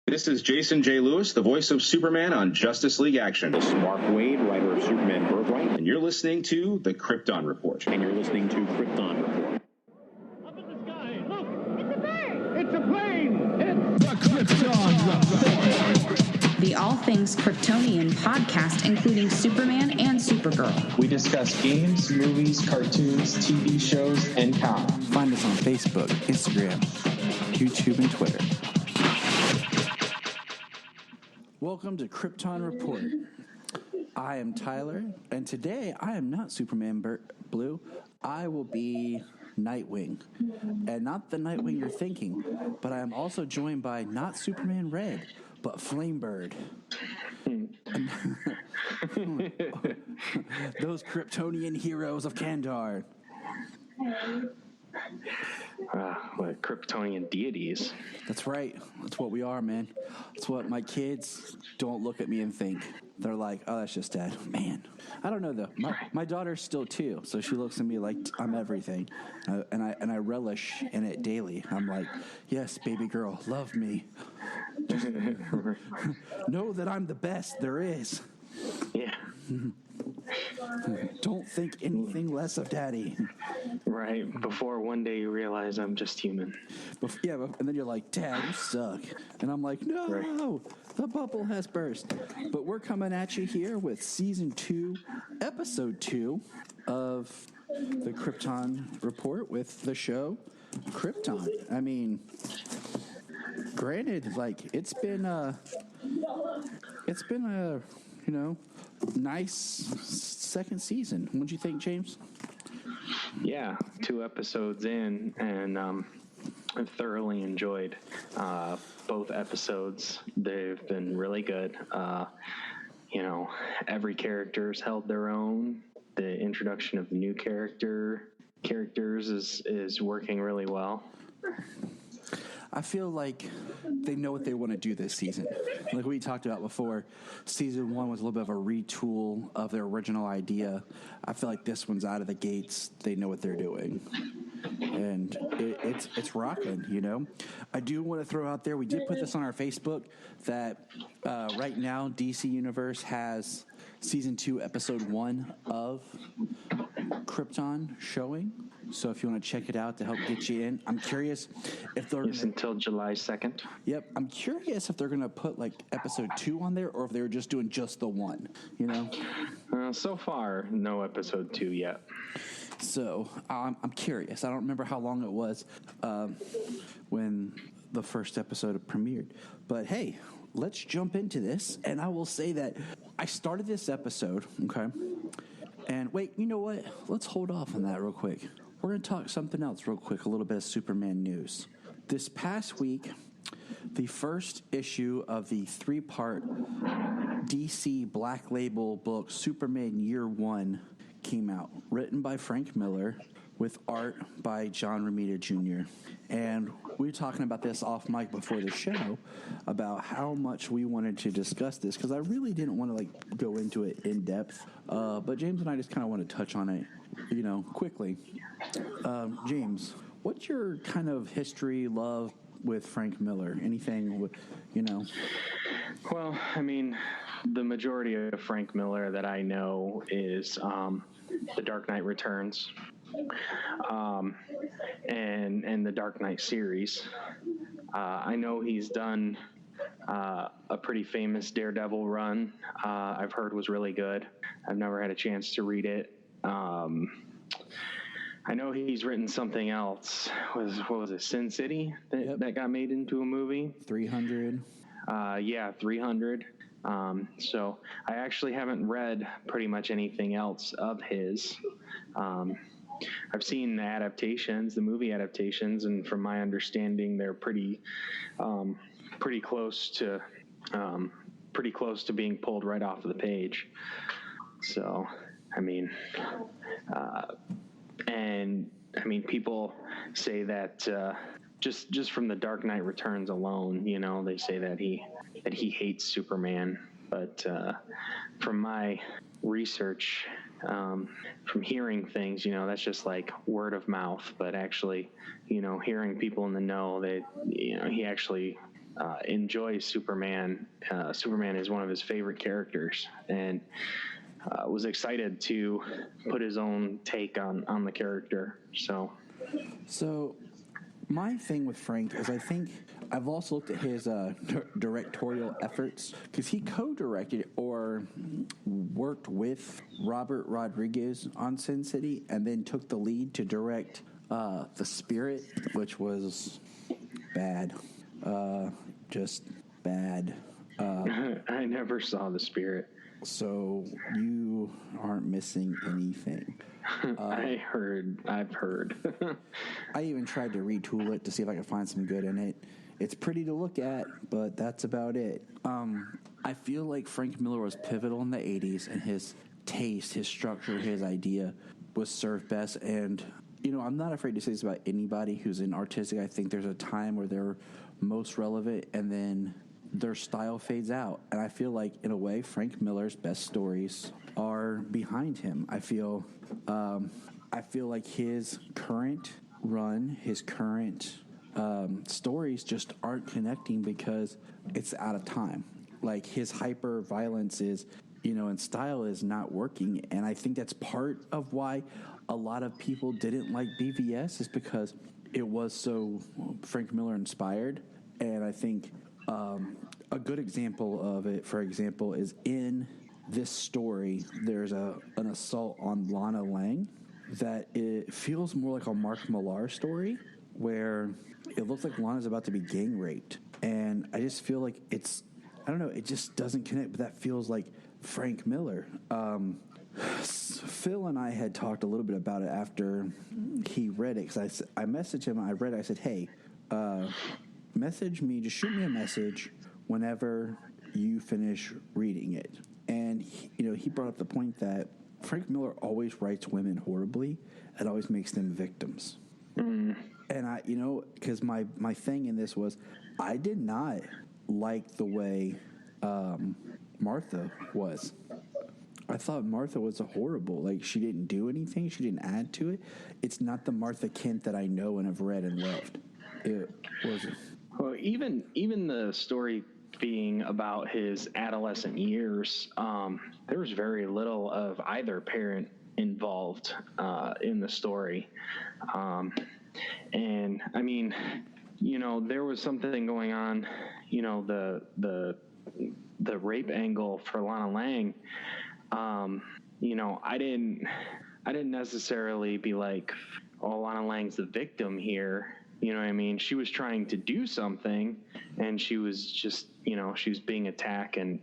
This is Jason J. Lewis, the voice of Superman on Justice League Action. This is Mark Wade, writer of Superman Birthright. And you're listening to the Krypton Report. And you're listening to Krypton Report. Up in the sky, look! It's a bird! It's a plane! It's the Krypton Report! The All Things Kryptonian podcast, including Superman and Supergirl. We discuss games, movies, cartoons, TV shows, and comics. Find us on Facebook, Instagram, YouTube, and Twitter. Welcome to Krypton Report. I am Tyler, and today I am not Superman Blue. I will be Nightwing. And not the Nightwing you're thinking, but I am also joined by not Superman Red, but Flamebird. Those Kryptonian heroes of Kandar. Like Kryptonian deities. That's right. That's what we are, man. That's what my kids don't look at me and think. They're like, oh, that's just Dad. Man. I don't know, though. My daughter's still 2, so she looks at me like I'm everything. And I relish in it daily. I'm like, yes, baby girl, love me. Know that I'm the best there is. Yeah. Don't think anything less of Daddy. Right. Before one day you realize I'm just human. And then you're like, Dad, you suck. And I'm like, no, right. The bubble has burst. But we're coming at you here with Season 2, Episode 2 of the Krypton Report with the show Krypton. I mean, granted, like, it's been a nice second season. What'd you think, James? Yeah, 2 episodes in, and I've thoroughly enjoyed both episodes. They've been really good. Every character's held their own. The introduction of the new characters is working really well. I feel like they know what they want to do this season. Like we talked about before, season 1 was a little bit of a retool of their original idea. I feel like this one's out of the gates. They know what they're doing. And it's rocking, you know. I do want to throw out there, we did put this on our Facebook, that right now DC Universe has season 2, episode 1 of Krypton showing. So if you want to check it out to help get you in, I'm curious if they're until July 2nd. Yep, I'm curious if they're going to put like episode 2 on there, or if they were just doing just the 1. You know. So far, no episode 2 yet. So I'm curious. I don't remember how long it was when the first episode premiered, but hey, let's jump into this. And I will say that I started this episode, okay. And wait, you know what? Let's hold off on that real quick. We're going to talk something else real quick, a little bit of Superman news. This past week, the first issue of the 3-part DC Black Label book, Superman Year 1, came out. Written by Frank Miller, with art by John Romita Jr. And we were talking about this off mic before the show, about how much we wanted to discuss this, because I really didn't want to go into it in depth. But James and I just kind of want to touch on it, quickly. James, what's your kind of history, love with Frank Miller? Anything, Well, I mean, the majority of Frank Miller that I know is The Dark Knight Returns. And the Dark Knight series. I know he's done a pretty famous Daredevil run. I've heard was really good. I've never had a chance to read it. I know he's written something else. What was it, Sin City, that got made into a movie? 300. 300. So I actually haven't read pretty much anything else of his. I've seen the movie adaptations, and from my understanding, they're pretty close to being pulled right off of the page. So, people say that just from the Dark Knight Returns alone, they say that he hates Superman. But from my research, from hearing things, that's just like word of mouth. But actually, hearing people in the know that, he actually enjoys Superman. Superman is one of his favorite characters, and was excited to put his own take on the character. So my thing with Frank is I think I've also looked at his directorial efforts, because he co-directed or worked with Robert Rodriguez on Sin City and then took the lead to direct The Spirit, which was bad. Just bad. I never saw The Spirit. So you aren't missing anything. I've heard. I even tried to retool it to see if I could find some good in it. It's pretty to look at, but that's about it. I feel like Frank Miller was pivotal in the 80s, and his taste, his structure, his idea was served best. And, I'm not afraid to say this about anybody who's in artistic. I think there's a time where they're most relevant, and then their style fades out. And I feel like, in a way, Frank Miller's best stories are behind him. I feel like his current run, his current stories just aren't connecting because it's out of time. Like, his hyper violence is, and style is not working. And I think that's part of why a lot of people didn't like BVS, is because it was so Frank Miller inspired. And I think a good example of it, for example, is in this story, there's an assault on Lana Lang that it feels more like a Mark Millar story, where it looks like Lana's about to be gang raped. And I just feel like I don't know, it just doesn't connect, but that feels like Frank Miller. Phil and I had talked a little bit about it after he read it, because I messaged him, I read it, I said, hey, message me, just shoot me a message whenever you finish reading it. And he brought up the point that Frank Miller always writes women horribly and always makes them victims. And I, because my thing in this was, I did not like the way Martha was. I thought Martha was horrible. Like, she didn't do anything. She didn't add to it. It's not the Martha Kent that I know and have read and loved. It wasn't. Well, even the story being about his adolescent years, there was very little of either parent involved in the story. And I mean, there was something going on, the rape angle for Lana Lang. I didn't necessarily be like, oh, Lana Lang's the victim here. You know what I mean? She was trying to do something, and she was just, she was being attacked and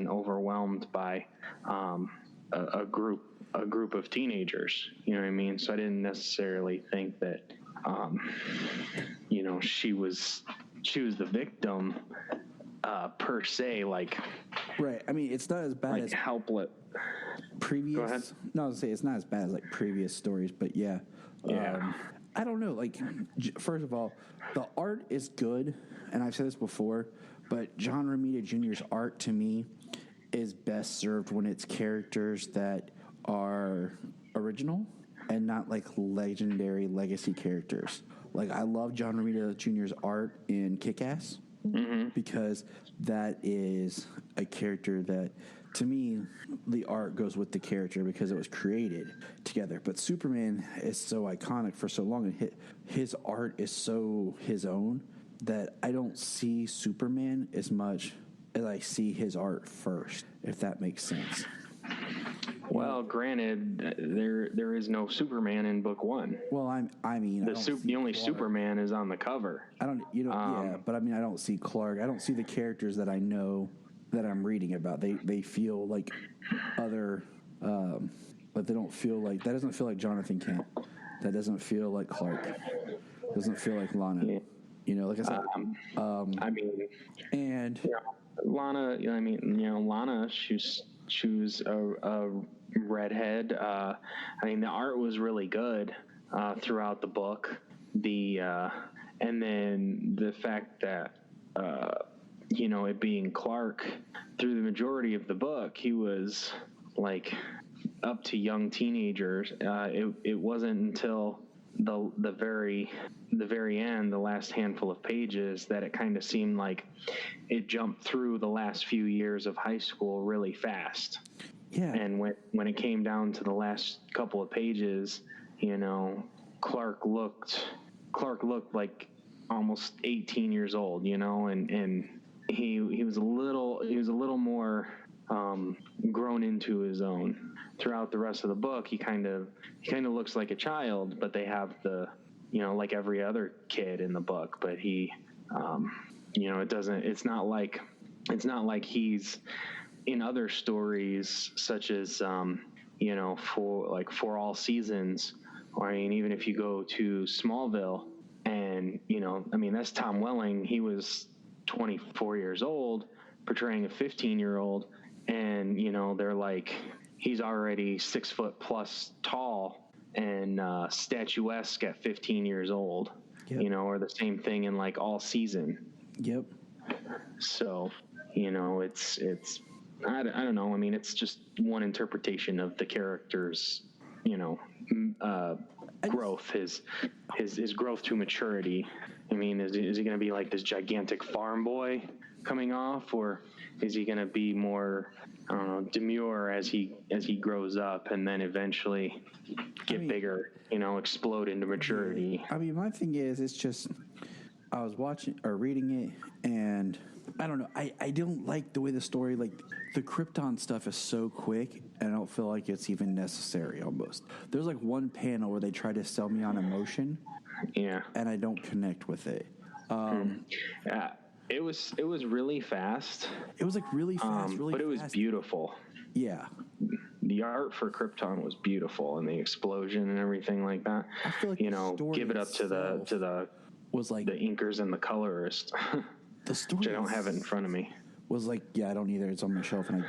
overwhelmed by a group of teenagers. You know what I mean? So I didn't necessarily think that, she was the victim per se. Like, right. I mean, it's not as bad as helpless. Previous. Go ahead. No, I was gonna say it's not as bad as like previous stories, but yeah. I don't know. Like, first of all, the art is good, and I've said this before, but John Romita Jr.'s art to me is best served when it's characters that are original and not like legendary legacy characters. Like, I love John Romita Jr.'s art in Kick-Ass, because that is a character that, to me, the art goes with the character because it was created together. But Superman is so iconic for so long, and his art is so his own, that I don't see Superman as much as I see his art first, if that makes sense. Well, granted, there is no Superman in book one. Well, I mean, the only Clark. Superman is on the cover. But I mean, I don't see Clark. I don't see the characters that I know that I'm reading about. They feel like other, but they don't feel like, that doesn't feel like Jonathan Kent. That doesn't feel like Clark. Doesn't feel like Lana. Yeah. Like I said. I mean, and Lana. Lana. She was a redhead. I mean, the art was really good throughout the book. And then the fact that it being Clark, through the majority of the book, he was like up to young teenagers. It wasn't until the very end, the last handful of pages, that it kind of seemed like it jumped through the last few years of high school really fast. Yeah. And when it came down to the last couple of pages, Clark looked like almost 18 years old, and he was a little more grown into his own. Throughout the rest of the book, he kind of looks like a child, but they have the, like every other kid in the book, but he, it's not like he's in other stories such as, for All Seasons, or even if you go to Smallville, and, that's Tom Welling. He was 24 years old, portraying a 15-year-old, and, they're like, he's already 6 foot plus tall and statuesque at 15 years old, yep. Or the same thing in like All Season. Yep. So, it's I don't know. I mean, it's just one interpretation of the character's, growth, his growth to maturity. I mean, is he going to be like this gigantic farm boy coming off, or is he going to be more, I don't know, demure as he grows up and then eventually get bigger, explode into maturity? I mean, my thing is, it's just, I was watching or reading it, and I don't know, I don't like the way the story, like the Krypton stuff is so quick, and I don't feel like it's even necessary almost. There's like one panel where they try to sell me on emotion. Yeah. And I don't connect with it. It was really fast. It was like really fast, but it was beautiful. Yeah. The art for Krypton was beautiful, and the explosion and everything like that. I feel like give it up to the was like the inkers and the colorist. The story, which I don't have it in front of me, was like, yeah, I don't either. It's on my shelf, and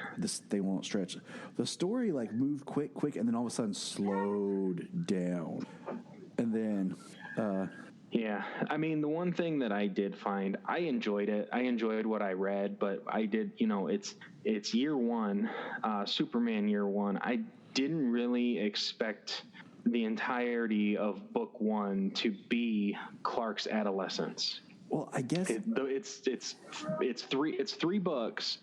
they won't stretch. The story like moved quick, and then all of a sudden slowed down, and then. Yeah, I mean, the one thing that I did find, I enjoyed it. I enjoyed what I read, but I did, it's year one, Superman year one. I didn't really expect the entirety of book one to be Clark's adolescence. Well, I guess it's three books,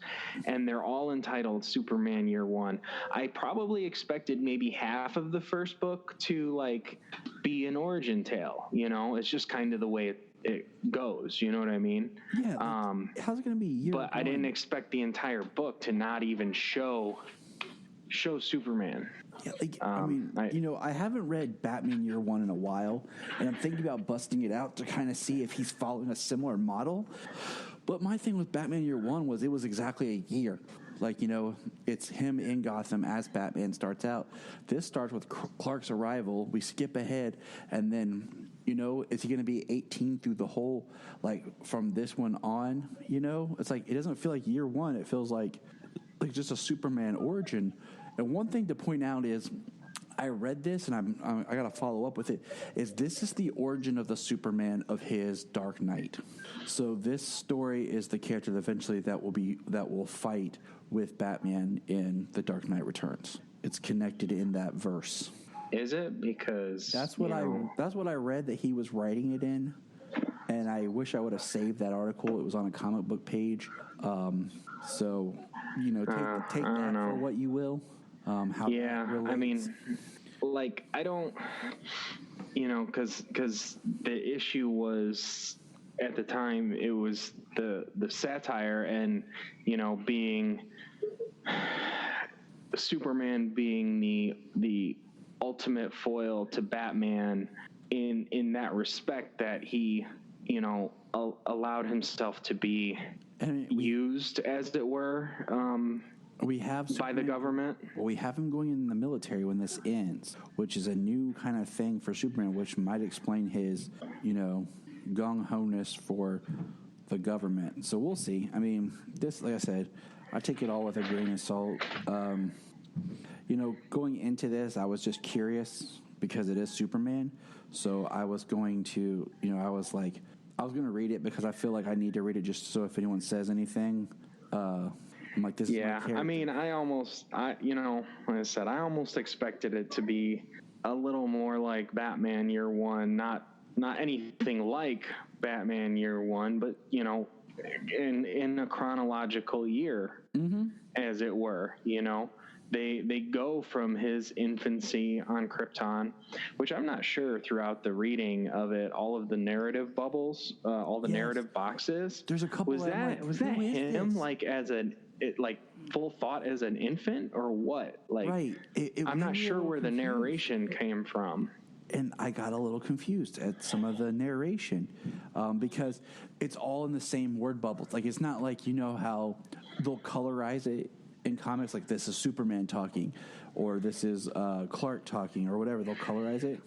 and they're all entitled Superman Year One. I probably expected maybe half of the first book to like be an origin tale. It's just kind of the way it goes. You know what I mean? Yeah. How's it going to be year? But one? I didn't expect the entire book to not even show Superman. Yeah, I haven't read Batman Year One in a while, and I'm thinking about busting it out to kind of see if he's following a similar model. But my thing with Batman Year One was it was exactly a year. Like, it's him in Gotham as Batman starts out. This starts with Clark's arrival. We skip ahead, and then, is he going to be 18 through the whole, like, from this one on? It's like, it doesn't feel like year one. It feels like just a Superman origin. And one thing to point out is, I read this, and I got to follow up with it, this is the origin of the Superman of his Dark Knight. So this story is the character that eventually that will fight with Batman in The Dark Knight Returns. It's connected in that verse. Is it? Because that's what I read that he was writing it in, and I wish I would have saved that article. It was on a comic book page. So take that for what you will. I mean, like, I don't, because the issue was, at the time, it was the satire and, being Superman being the ultimate foil to Batman in that respect, that he, allowed himself to be used, as it were, we have by the government. Well, we have him going in the military when this ends, which is a new kind of thing for Superman, which might explain his, gung-ho-ness for the government. So we'll see. I mean, this, like I said, I take it all with a grain of salt. Going into this, I was just curious because it is Superman. So I was going to, I was going to read it because I feel like I need to read it just so if anyone says anything, I'm like, this is my character. I mean, like I said, I almost expected it to be a little more like Batman Year One, not anything like Batman Year One, but you know, in a chronological year, as it were. You know, they go from his infancy on Krypton, which I'm not sure throughout the reading of it, all of the narrative bubbles, all the narrative boxes. There's a couple. Was that him like as like full thought as an infant or what? Like, right. I'm not sure where the narration came from. And I got a little confused at some of the narration because it's all in the same word bubbles. Like, it's not like, you know how they'll colorize it in comics, like this is Superman talking, or this is Clark talking, or whatever. They'll colorize it,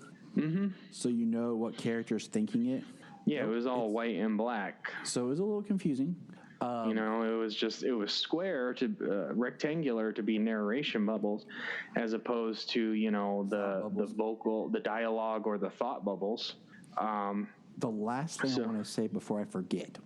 so you know what character's thinking it. Yeah, it was all white and black. So it was a little confusing. You know, it was square to rectangular to be narration bubbles, as opposed to, you know, the dialogue or the thought bubbles. The last thing I want to say before I forget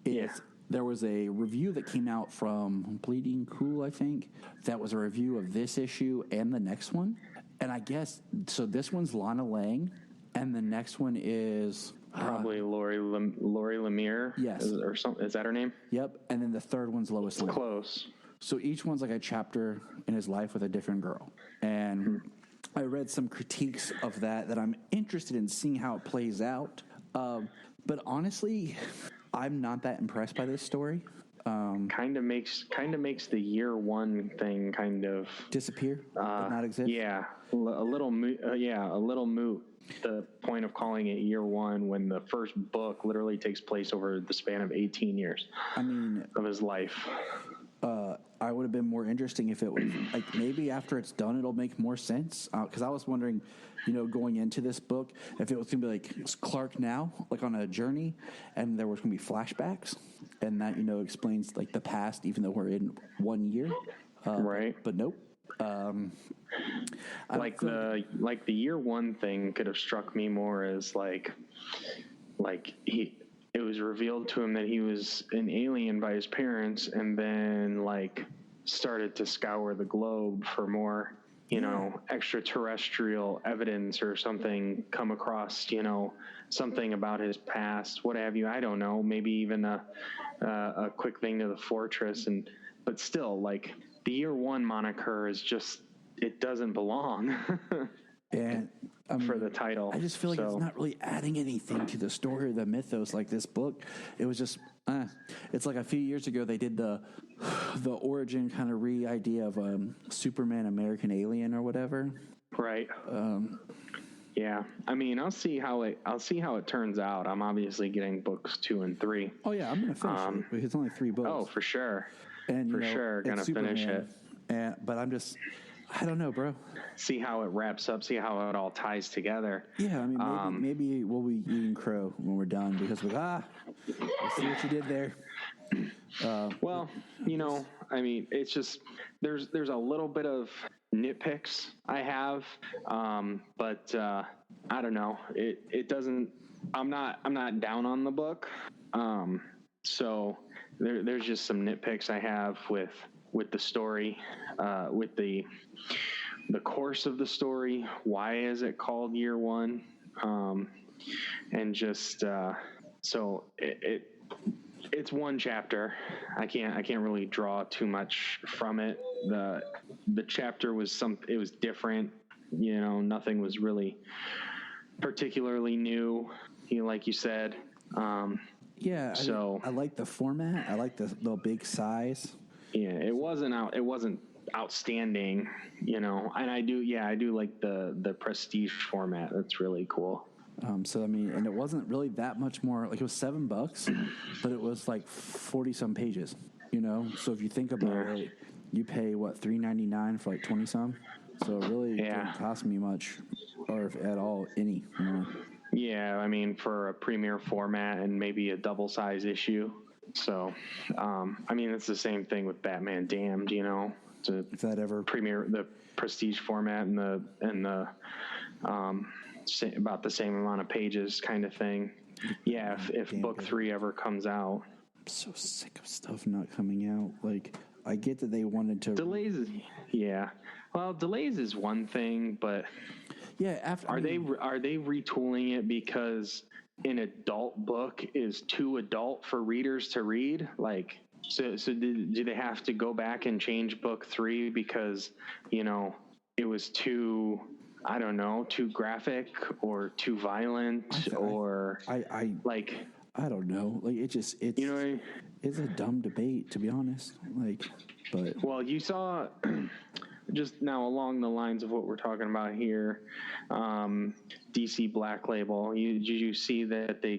is there was a review that came out from Bleeding Cool, I think. That was a review of this issue and the next one. And I guess, so this one's Lana Lang, and the next one is... Probably Lori Lemire. Yes. Or something. Is that her name? Yep. And then the third one's Lois Lane. Close. So each one's like a chapter in his life with a different girl. And I read some critiques of that I'm interested in seeing how it plays out. But honestly, I'm not that impressed by this story. Kind of makes the year one thing kind of disappear, not exist. Yeah, a little moot. The point of calling it year one when the first book literally takes place over the span of 18 years. I mean, of his life. I would have been more interesting if it was like maybe after it's done it'll make more sense, because I was wondering, you know, going into this book if it was gonna be like Clark now, like on a journey, and there was gonna be flashbacks, and that, you know, explains like the past even though we're in 1 year, right? But nope. Like the year one thing could have struck me more as like it was revealed to him that he was an alien by his parents, and then like started to scour the globe for more, you know, extraterrestrial evidence or something, come across, you know, something about his past, what have you. I don't know, maybe even a quick thing to the fortress, but still, like, the year one moniker is just, it doesn't belong. And I mean, for the title. I just feel like it's not really adding anything to the story or the mythos like this book. It was just, it's like a few years ago they did the origin kind of idea of Superman American Alien or whatever. Right. Yeah. I mean, I'll see how it turns out. I'm obviously getting books 2 and 3. Oh yeah, I'm gonna finish it because it's only 3 books. Oh, for sure. And for sure, gonna finish it. But I'm just, I don't know, bro. See how it wraps up. See how it all ties together. Yeah, I mean, maybe we'll be eating crow when we're done because we see what you did there. Well, you know, I mean, it's just there's a little bit of nitpicks I have, but I don't know. It doesn't. I'm not down on the book. So there's just some nitpicks I have with the story, with the course of the story. Why is it called year one? And just so it's one chapter. I can't really draw too much from it. The chapter was it was different. You know, nothing was really particularly new. You know, like you said. Yeah. So I like the format. I like the big size. Yeah, it wasn't outstanding, you know, and I do like the prestige format. That's really cool. So I mean, and it wasn't really that much more. Like, it was $7, but it was like 40 some pages, you know. So if you think about it, you pay what, $3.99 for like 20 some. So it really didn't cost me much, or if at all any. You know? Yeah, I mean, for a premiere format and maybe a double size issue. So, I mean, it's the same thing with Batman Damned, you know. If that ever premiere, the prestige format and the about the same amount of pages kind of thing. Yeah, if book 3 ever comes out. I'm so sick of stuff not coming out. Like, I get that they wanted to delays. Yeah, well, delays is one thing, but Yeah. After Are they retooling it because an adult book is too adult for readers to read? Like, so do they have to go back and change book 3 because, you know, it was too, I don't know, too graphic or too violent or I don't know. Like it's you know, it's a dumb debate, to be honest. Like, but well, you saw just now along the lines of what we're talking about here, DC Black Label. Did you see that they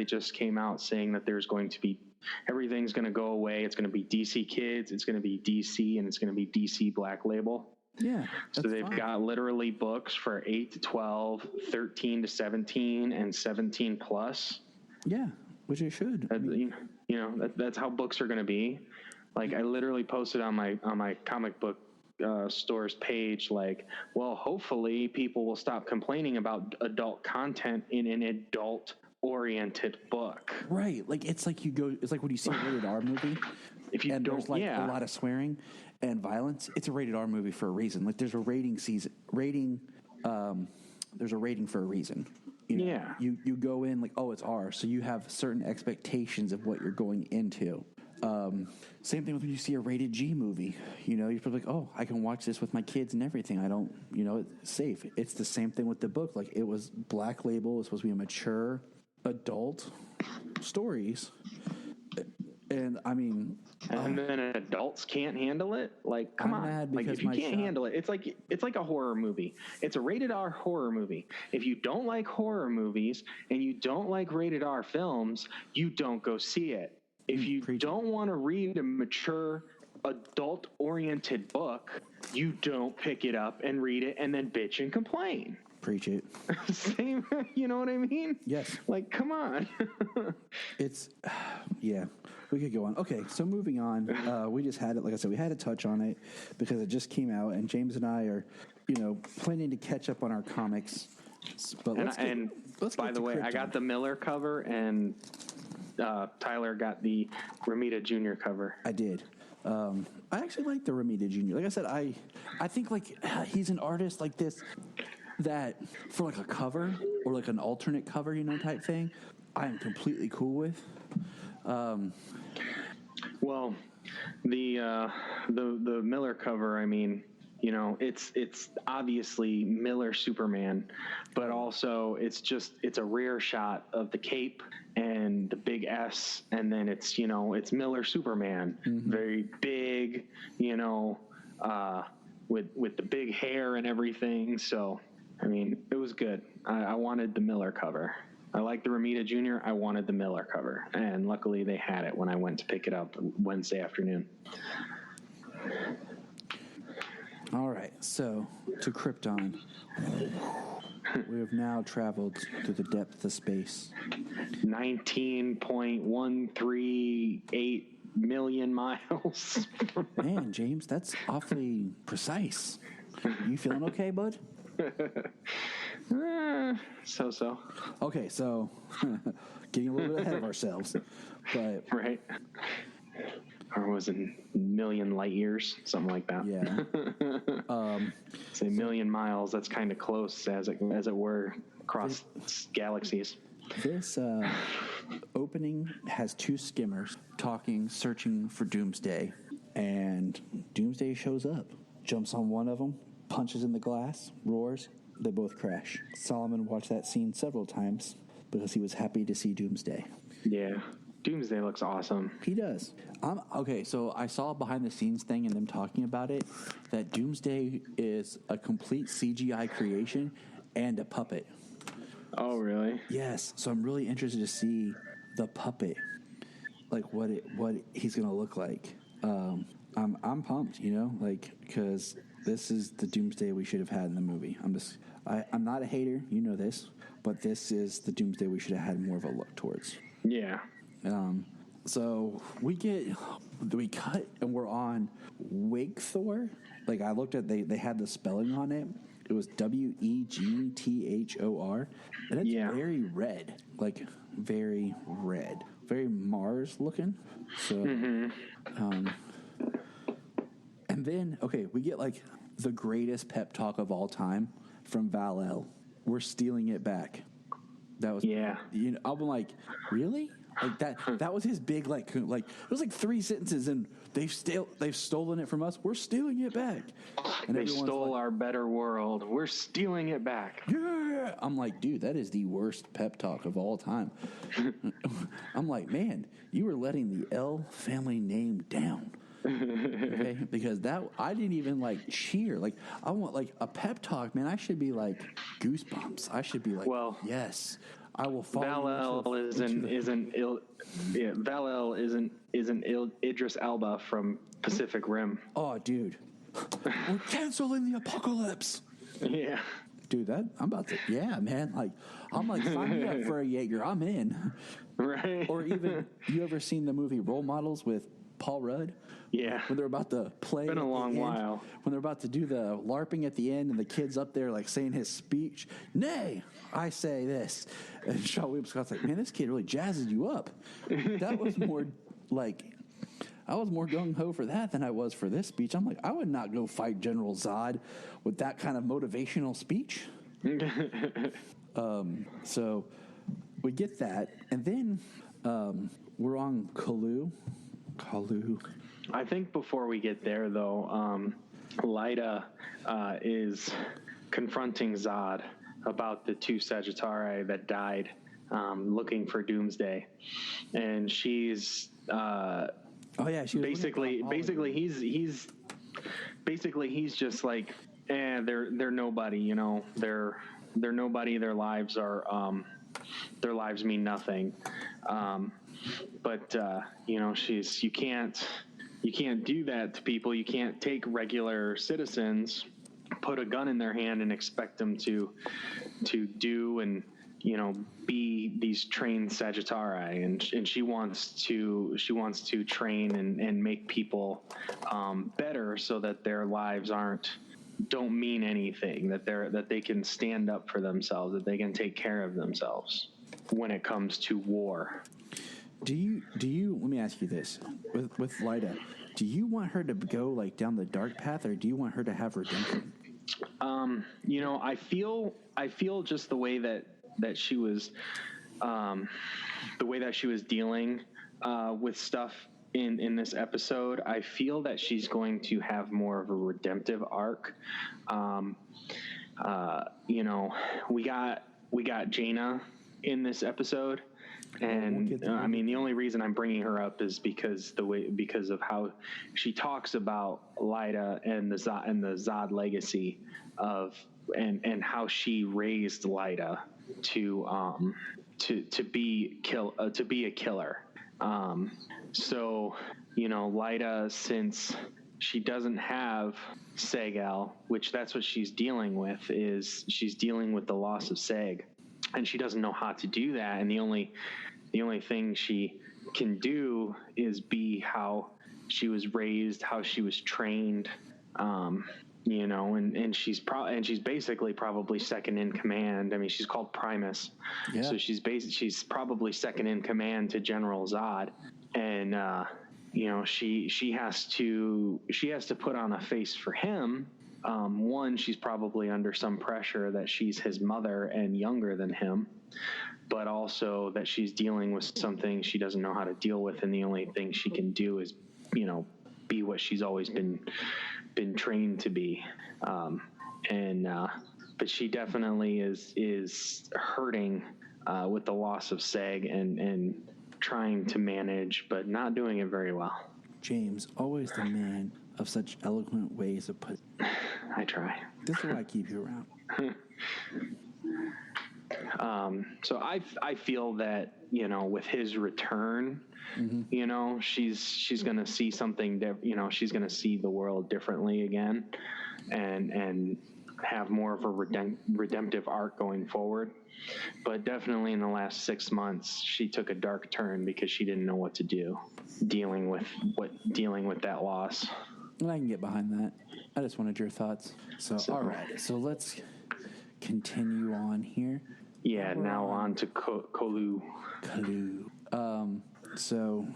just came out saying that there's going to be everything's going to go away. It's going to be DC Kids. It's going to be DC, and it's going to be DC Black Label. Yeah. So they've got literally books for 8 to 12, 13 to 17, and 17 plus. Yeah, which it should. You know, that's how books are going to be. Like, I literally posted on my comic book store's page, like, well, hopefully people will stop complaining about adult content in an adult-oriented book. Right. Like, it's like when you see a rated R movie, there's like a lot of swearing and violence, it's a rated R movie for a reason. Like, there's a there's a rating for a reason. You know, yeah. You go in like, oh, it's R, so you have certain expectations of what you're going into. Same thing with when you see a rated G movie. You know, you're probably like, oh, I can watch this with my kids and everything. I don't, you know, it's safe. It's the same thing with the book. Like, it was Black Label. It was supposed to be a mature adult stories. And I mean, and then adults can't handle it. Like, come on! Like, if you can't handle it, it's like a horror movie. It's a rated R horror movie. If you don't like horror movies and you don't like rated R films, you don't go see it. If you don't want to read a mature adult-oriented book, you don't pick it up and read it and then bitch and complain. Preach it. Same, you know what I mean? Yes. Like, come on. It's, yeah, we could go on. Okay, so moving on. We just had it, like I said, we had to touch on it because it just came out, and James and I are, you know, planning to catch up on our comics. But let's by the way, I got the Miller cover, and Tyler got the Romita Jr. cover. I did. I actually like the Romita Jr. Like I said, I think like he's an artist like this that for like a cover or like an alternate cover, you know, type thing, I am completely cool with. Well, the Miller cover, I mean, you know, it's obviously Miller Superman, but also it's a rear shot of the cape and the big S, and then it's, you know, it's Miller Superman, very big, you know, with the big hair and everything. So, I mean, it was good. I wanted the Miller cover. I like the Romita Jr. I wanted the Miller cover, and luckily they had it when I went to pick it up Wednesday afternoon. All right, so to Krypton. We have now traveled to the depth of space. 19.138 million miles. Man, James, that's awfully precise. You feeling okay, bud? So. Okay, so getting a little bit ahead of ourselves, but right. Or was it million light years, something like that? Yeah. Say million miles. That's kind of close, as it were, across galaxies. This opening has two skimmers searching for Doomsday, and Doomsday shows up, jumps on one of them, punches in the glass, roars. They both crash. Solomon watched that scene several times because he was happy to see Doomsday. Yeah. Doomsday looks awesome. He does. Okay, so I saw a behind-the-scenes thing and them talking about it, that Doomsday is a complete CGI creation and a puppet. Oh, really? Yes. So I'm really interested to see the puppet, like what he's gonna look like. I'm pumped, you know, like, because this is the Doomsday we should have had in the movie. I'm not a hater, you know this, but this is the Doomsday we should have had more of a look towards. Yeah. So we cut and we're on Wegthor. Like, I looked at, they had the spelling on it. It was Wegthor, and it's very red, like very red, very Mars looking. So, and then we get like the greatest pep talk of all time from Val-El. We're stealing it back. That was I'm like, really? Like that was his big like it was like 3 sentences, and they've stolen it from us. We're stealing it back. And they stole our better world. We're stealing it back. Yeah. I'm like, dude, that is the worst pep talk of all time. I'm like, man, you were letting the L family name down. Okay, because I didn't even like cheer. Like, I want like a pep talk, man. I should be like goosebumps. I should be like, well, yes, I will follow. Val-El isn't Idris Elba from Pacific Rim. Oh, dude, we're canceling the apocalypse. Yeah, dude, I'm about to. Yeah, man. Like, I'm like, sign me up for a Jaeger. I'm in. Right. Or even, you ever seen the movie Role Models with Paul Rudd? Yeah. When they're about to play. It's been a long while. When they're about to do the LARPing at the end, and the kid's up there like saying his speech. Nay, I say this. And Sean William Scott's like, man, this kid really jazzes you up. That was more like, I was more gung-ho for that than I was for this speech. I'm like, I would not go fight General Zod with that kind of motivational speech. So we get that. And then we're on Kalu. I think before we get there, though, Lyta is confronting Zod about the 2 Sagittari that died, looking for Doomsday, and she's she basically he's just like, they're nobody, you know, they're nobody. Their lives mean nothing. But you know, you can't do that to people. You can't take regular citizens, put a gun in their hand, and expect them to do and, you know, be these trained Sagittari. And she wants to train and make people better, so that their lives don't mean anything. That they can stand up for themselves. That they can take care of themselves when it comes to war. Do you? Let me ask you this: with Lyta, do you want her to go like down the dark path, or do you want her to have redemption? You know, I feel just the way that she was, dealing with stuff in this episode. I feel that she's going to have more of a redemptive arc. You know, we got Jaina in this episod. And I mean, the only reason I'm bringing her up is because of how she talks about Lyta and the Zod legacy and how she raised Lyta to be a killer. So, you know, Lyta, since she doesn't have Seg-El, which that's what she's dealing with, is she's dealing with the loss of Seg. And she doesn't know how to do that, and the only thing she can do is be how she was raised, how she was trained, you know, and she's basically probably second in command. I mean, she's called Primus, so she's probably second in command to General Zod, and you know, she has to put on a face for him. One, she's probably under some pressure that she's his mother and younger than him, but also that she's dealing with something she doesn't know how to deal with, and the only thing she can do is, you know, be what she's always been trained to be. But she definitely is hurting with the loss of Seg and trying to manage, but not doing it very well. James, always the man of such eloquent ways of put. I try. This is why I keep you around. So I feel that, you know, with his return, you know, she's going to see something, you know, she's going to see the world differently again, and have more of a redemptive arc going forward. But definitely in the last 6 months, she took a dark turn because she didn't know what to do, dealing with that loss. And I can get behind that. I just wanted your thoughts. So all right. So let's continue on here. Yeah. Now on to Kalu. So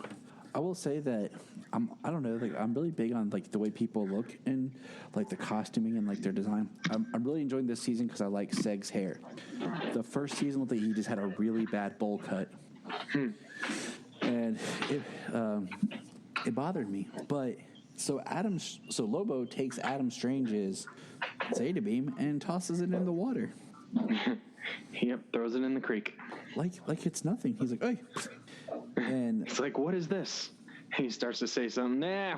I will say that I don't know, like I'm really big on like the way people look and like the costuming and like their design. I'm really enjoying this season because I like Seg's hair. The first season, he just had a really bad bowl cut, and it bothered me. But so Lobo takes Adam Strange's Zeta beam and tosses it in the water. Yep, throws it in the creek. Like it's nothing. He's like, hey. And it's like, what is this? And he starts to say something. Nah.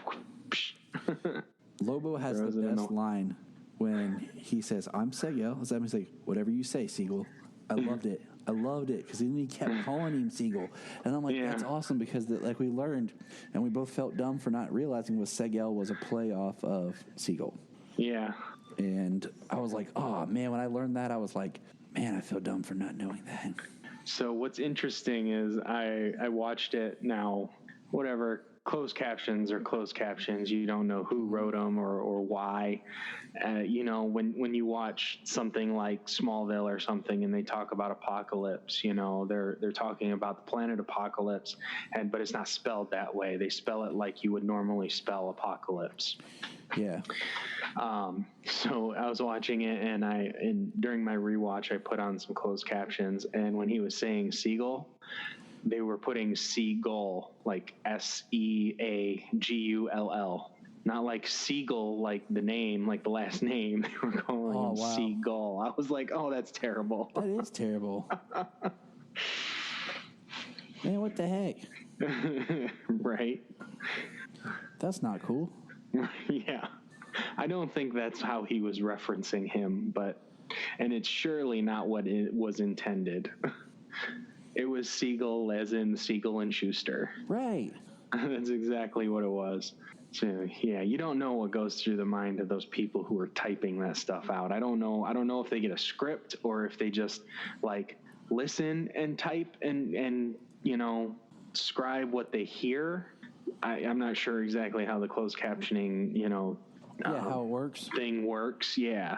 Lobo has the best line when he says, I'm Segel. Does that mean he's like, whatever you say, Siegel. I loved it because then he kept calling him Siegel. And I'm like, that's awesome because like we learned and we both felt dumb for not realizing was Segel was a play off of Siegel. Yeah. And I was like, oh man, when I learned that, I was like, man, I feel dumb for not knowing that. So what's interesting is I watched it now, whatever, closed captions are closed captions. You don't know who wrote them or why. You know, when you watch something like Smallville or something and they talk about apocalypse, you know, they're talking about the planet apocalypse, but it's not spelled that way. They spell it like you would normally spell apocalypse. Yeah. So I was watching it and during my rewatch, I put on some closed captions, and when he was saying Seagull, they were putting Seagull, like Seagull, not like Seagull, like the name, like the last name. They were calling him Seagull. I was like, oh, that's terrible. That is terrible. Man, what the heck? Right. That's not cool. Yeah. I don't think that's how he was referencing him, and it's surely not what it was intended. It was Siegel as in Siegel and Schuster. Right. That's exactly what it was. So yeah, you don't know what goes through the mind of those people who are typing that stuff out. I don't know if they get a script or if they just like listen and type and you know, scribe what they hear. I'm not sure exactly how the closed captioning, you know, how it works. Thing works. Yeah.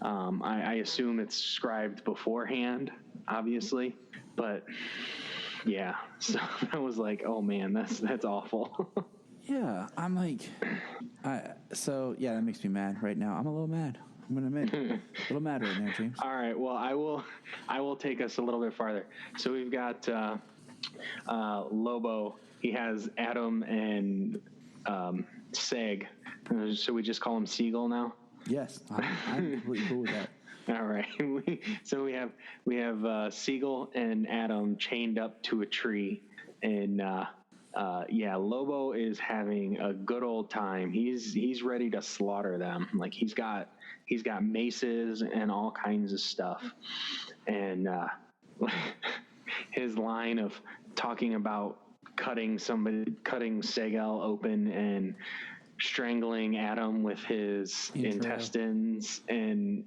I assume it's scribed beforehand, obviously, but yeah. So I was like, oh man, that's awful. Yeah. I'm like, that makes me mad right now. I'm a little mad. I'm going to admit, a little mad right now, James. All right. Well, I will take us a little bit farther. So we've got, Lobo. He has Adam and, Seg. Should we just call him Seagull now? Yes, I'm completely cool with that. All right. So we have Seagull and Adam chained up to a tree, and Lobo is having a good old time. He's ready to slaughter them. Like he's got maces and all kinds of stuff, and his line of talking about cutting Segel open and strangling Adam with his intestines and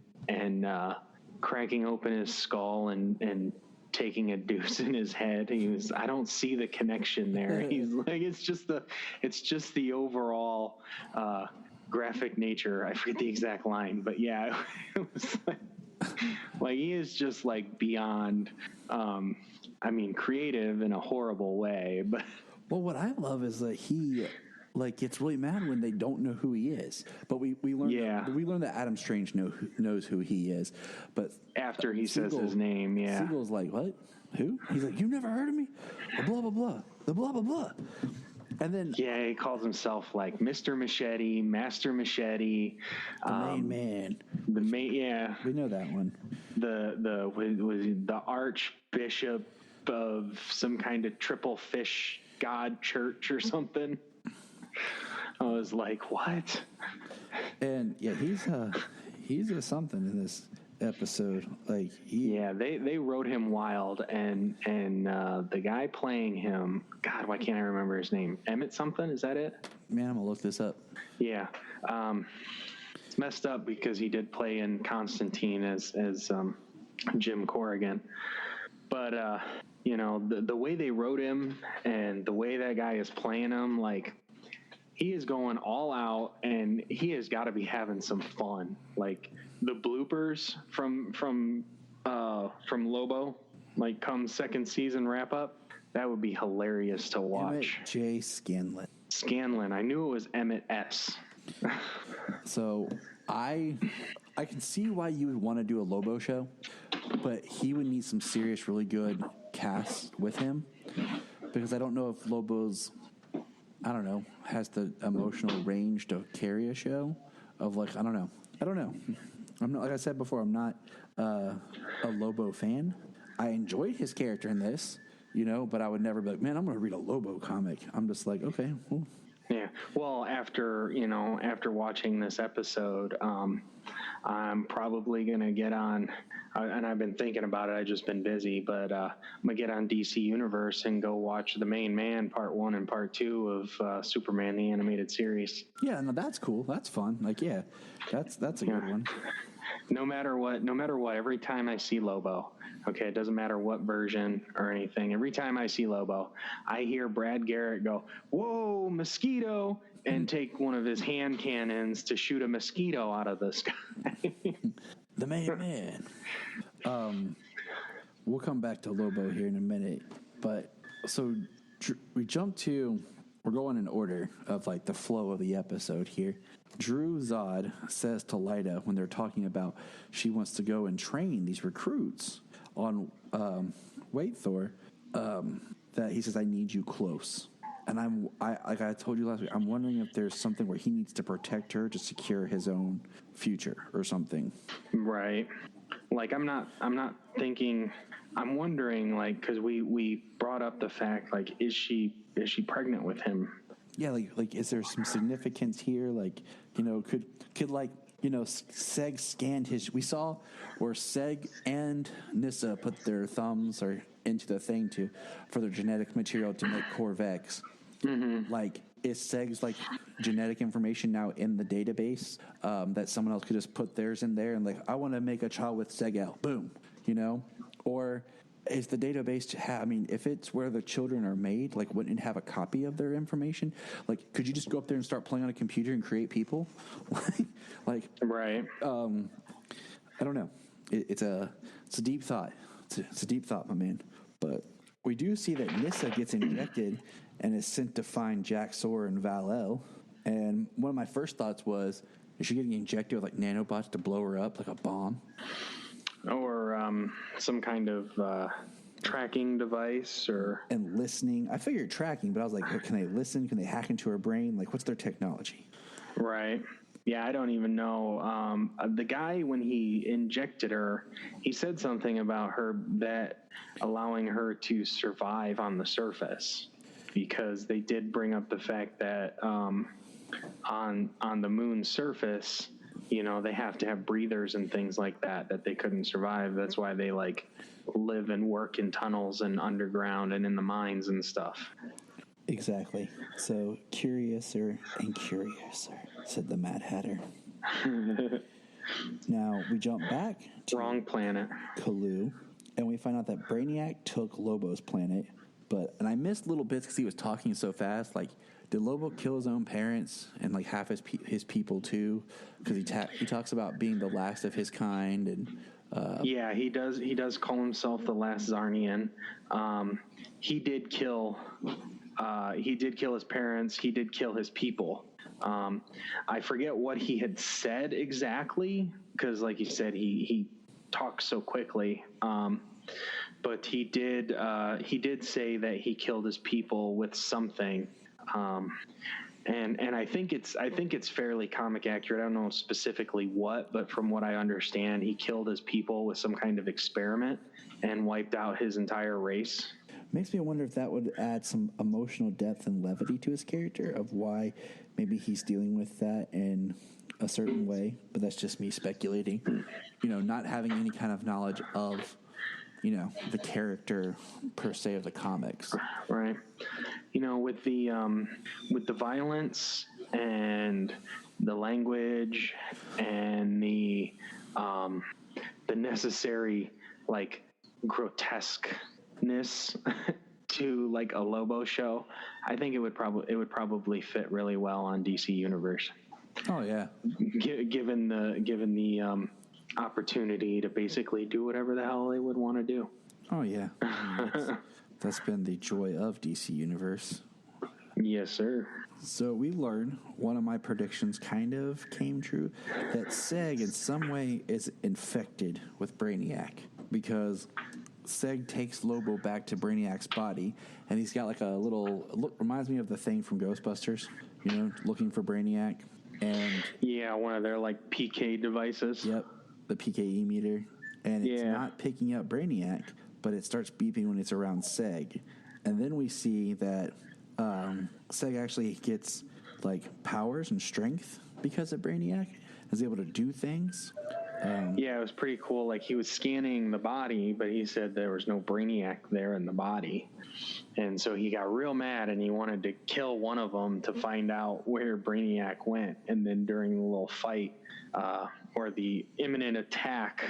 cracking open his skull and taking a deuce in his head. I don't see the connection there. He's like, it's just the overall graphic nature. I forget the exact line, but yeah, it was like he is just like beyond, creative in a horrible way, but. Well, what I love is that he gets really mad when they don't know who he is. But we learn that Adam Strange knows who he is. But after he says his name, Siegel's like, what? Who? He's like, you never heard of me? The blah blah blah. The blah blah blah. And then he calls himself like Mr. Machete, Master Machete, the main man. The main, we know that one. The Archbishop of some kind of triple fish god church or something. I was like, what? And yeah, he's a something in this episode. Like they wrote him wild, and the guy playing him, God, why can't I remember his name? Emmett something, is that it? Man, I'm gonna look this up. Yeah. It's messed up because he did play in Constantine as Jim Corrigan. But the way they wrote him and the way that guy is playing him, like he is going all out and he has got to be having some fun. Like the bloopers from Lobo, like come second season wrap up, That would be hilarious to watch. Emmett J. Scanlon. Scanlon. I knew it was Emmett S. So I can see why you would want to do a Lobo show, but he would need some serious, really good cast with him, because I don't know if Lobo's, I don't know, has the emotional range to carry a show of like, I don't know. I'm not, like I said before, I'm not a Lobo fan. I enjoyed his character in this, but I would never be like, man, I'm going to read a Lobo comic. I'm just like, okay, well. Yeah. Well, after watching this episode, I'm probably going to get on, and I've been thinking about it. I've just been busy, but I'm going to get on DC Universe and go watch The Main Man Part 1 and Part 2 of Superman, the animated series. Yeah, no, that's cool. That's fun. Like, yeah, that's a good one. No matter what, every time I see Lobo, okay, it doesn't matter what version or anything. Every time I see Lobo, I hear Brad Garrett go, "Whoa, mosquito," and take one of his hand cannons to shoot a mosquito out of the sky. The Main Man. We'll come back to Lobo here in a minute, but so we're going in order of like the flow of the episode here. Drew Zod says to Lyta when they're talking about she wants to go and train these recruits on Waithor, that he says, "I need you close." And like I told you last week, I'm wondering if there's something where he needs to protect her to secure his own future or something. Right. Like I'm not thinking. I'm wondering, like, because we brought up the fact, like, is she pregnant with him? Yeah, like is there some significance here? Like, could like, Seg scanned his. We saw where Seg and Nyssa put their thumbs into the thing for their genetic material to make Corvex. Mm-hmm. Like, is Seg's like genetic information now in the database that someone else could just put theirs in there and like, I want to make a child with Seg-El, boom, or is the database if it's where the children are made, like, wouldn't it have a copy of their information? Like, could you just go up there and start playing on a computer and create people? Like, right. I don't know. It's a deep thought. It's a deep thought, my man. But we do see that Nyssa gets injected and is sent to find Jack Sawyer and Val-El. And one of my first thoughts was, is she getting injected with like nanobots to blow her up like a bomb? Or some kind of tracking device, and listening. I figured tracking, but I was like, can they listen? Can they hack into her brain? Like, what's their technology? Right. Yeah, I don't even know. The guy, when he injected her, he said something about her that allowing her to survive on the surface, because they did bring up the fact that on the moon's surface, they have to have breathers and things like that they couldn't survive. That's why they like live and work in tunnels and underground and in the mines and stuff. Exactly. So curiouser and curiouser, said the Mad Hatter. Now we jump back to Wrong planet. Kalu, and we find out that Brainiac took Lobo's planet. And I missed little bits because he was talking so fast. Like, did Lobo kill his own parents and like half his people too? Because he talks about being the last of his kind, and yeah, he does call himself the last Zarnian. He did kill his parents. He did kill his people. I forget what he had said exactly, because like you said, he talks so quickly. But he did say that he killed his people with something. And I think it's fairly comic accurate. I don't know specifically what, but from what I understand, he killed his people with some kind of experiment and wiped out his entire race. Makes me wonder if that would add some emotional depth and levity to his character, of why maybe he's dealing with that in a certain way. But that's just me speculating, not having any kind of knowledge of, the character per se of the comics. Right. With the violence and the language and the necessary like grotesqueness to like a Lobo show, I think it would probably fit really well on DC Universe. Oh yeah. Given the opportunity to basically do whatever the hell they would want to do. Oh yeah. That's been the joy of DC Universe. Yes, sir. So we learned, one of my predictions kind of came true, that Seg in some way is infected with Brainiac, because Seg takes Lobo back to Brainiac's body, and he's got like a little look, reminds me of the thing from Ghostbusters, you know, looking for Brainiac. And yeah, one of their like PK devices. Yep, the PKE meter, and it's not picking up Brainiac, but it starts beeping when it's around Seg. And then we see that Seg actually gets like powers and strength because of Brainiac, is able to do things. Yeah, it was pretty cool. Like, he was scanning the body, but he said there was no Brainiac there in the body. And so he got real mad, and he wanted to kill one of them to find out where Brainiac went. And then during the little fight, or the imminent attack,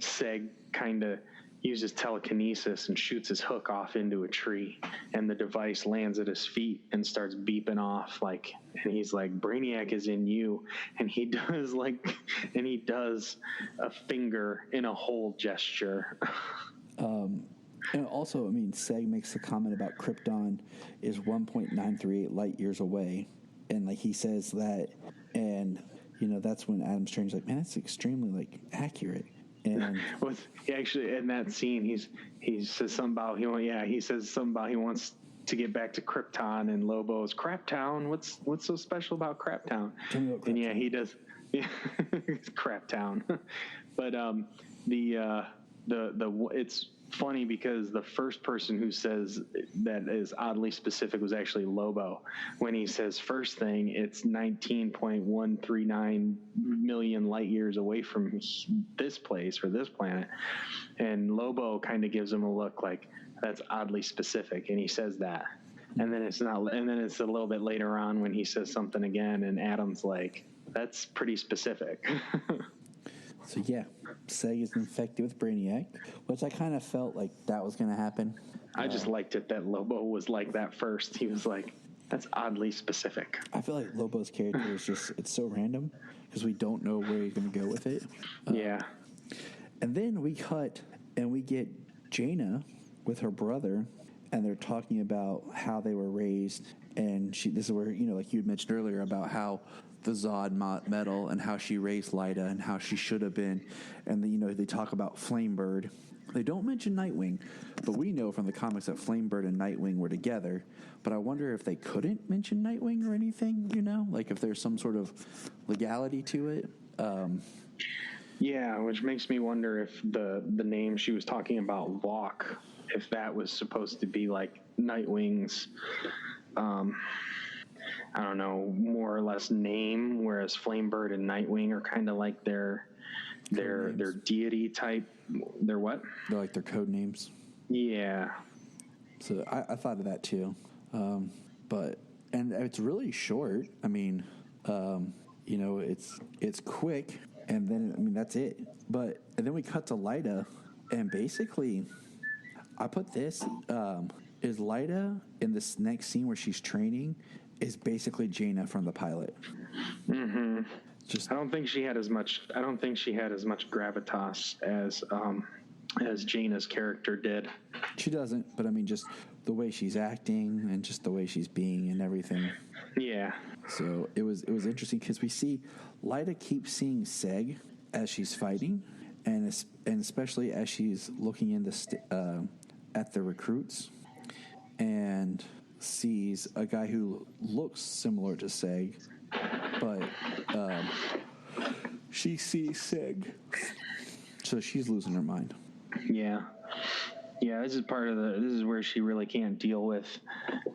Seg kind of uses telekinesis and shoots his hook off into a tree, and the device lands at his feet and starts beeping off, like, and he's like, Brainiac is in you, and he does a finger in a hole gesture. And also, I mean, Seg makes the comment about Krypton is 1.938 light years away, and like he says that, and you know, that's when Adam Strange's like, man, that's extremely like accurate. And he actually, in that scene, he says something about he wants to get back to Krypton, and Lobo's Craptown. What's so special about Craptown? And yeah, he does. Yeah, Craptown. But it's funny because the first person who says that is oddly specific was actually Lobo. When he says first thing, it's 19.139 million light years away from this place or this planet. And Lobo kind of gives him a look like, that's oddly specific. And he says that. And then it's not, and then it's a little bit later on when he says something again, and Adam's like, that's pretty specific. So yeah, Seg is infected with Brainiac, which I kind of felt like that was going to happen. I just liked it that Lobo was like that first. He was like, that's oddly specific. I feel like Lobo's character is just, it's so random because we don't know where he's going to go with it. Yeah. And then we cut and we get Jaina with her brother, and they're talking about how they were raised. And this is where, you know, like you had mentioned earlier about how the Zod medal and how she raised Lyta and how she should have been. And, you know, they talk about Flamebird. They don't mention Nightwing, but we know from the comics that Flamebird and Nightwing were together. But I wonder if they couldn't mention Nightwing or anything, you know, like if there's some sort of legality to it. Yeah, which makes me wonder if the name she was talking about, Walk, if that was supposed to be like Nightwing's, I don't know, more or less name, whereas Flamebird and Nightwing are kind of like their deity type. They're what? They're like their code names. Yeah. So I thought of that too. But it's really short. I mean, you know, it's quick, and then, I mean, that's it. And then we cut to Lyta, and basically, I put this, is Lyta in this next scene where she's training is basically Jaina from the pilot. Mm-hmm. I don't think she had as much gravitas as Jaina's character did. She doesn't, but I mean, just the way she's acting and just the way she's being and everything. Yeah. So it was interesting because we see Lyta keep seeing Seg as she's fighting, and especially as she's looking in at the recruits, and sees a guy who looks similar to Seg, but she sees Seg, so she's losing her mind. Yeah. This is this is where she really can't deal with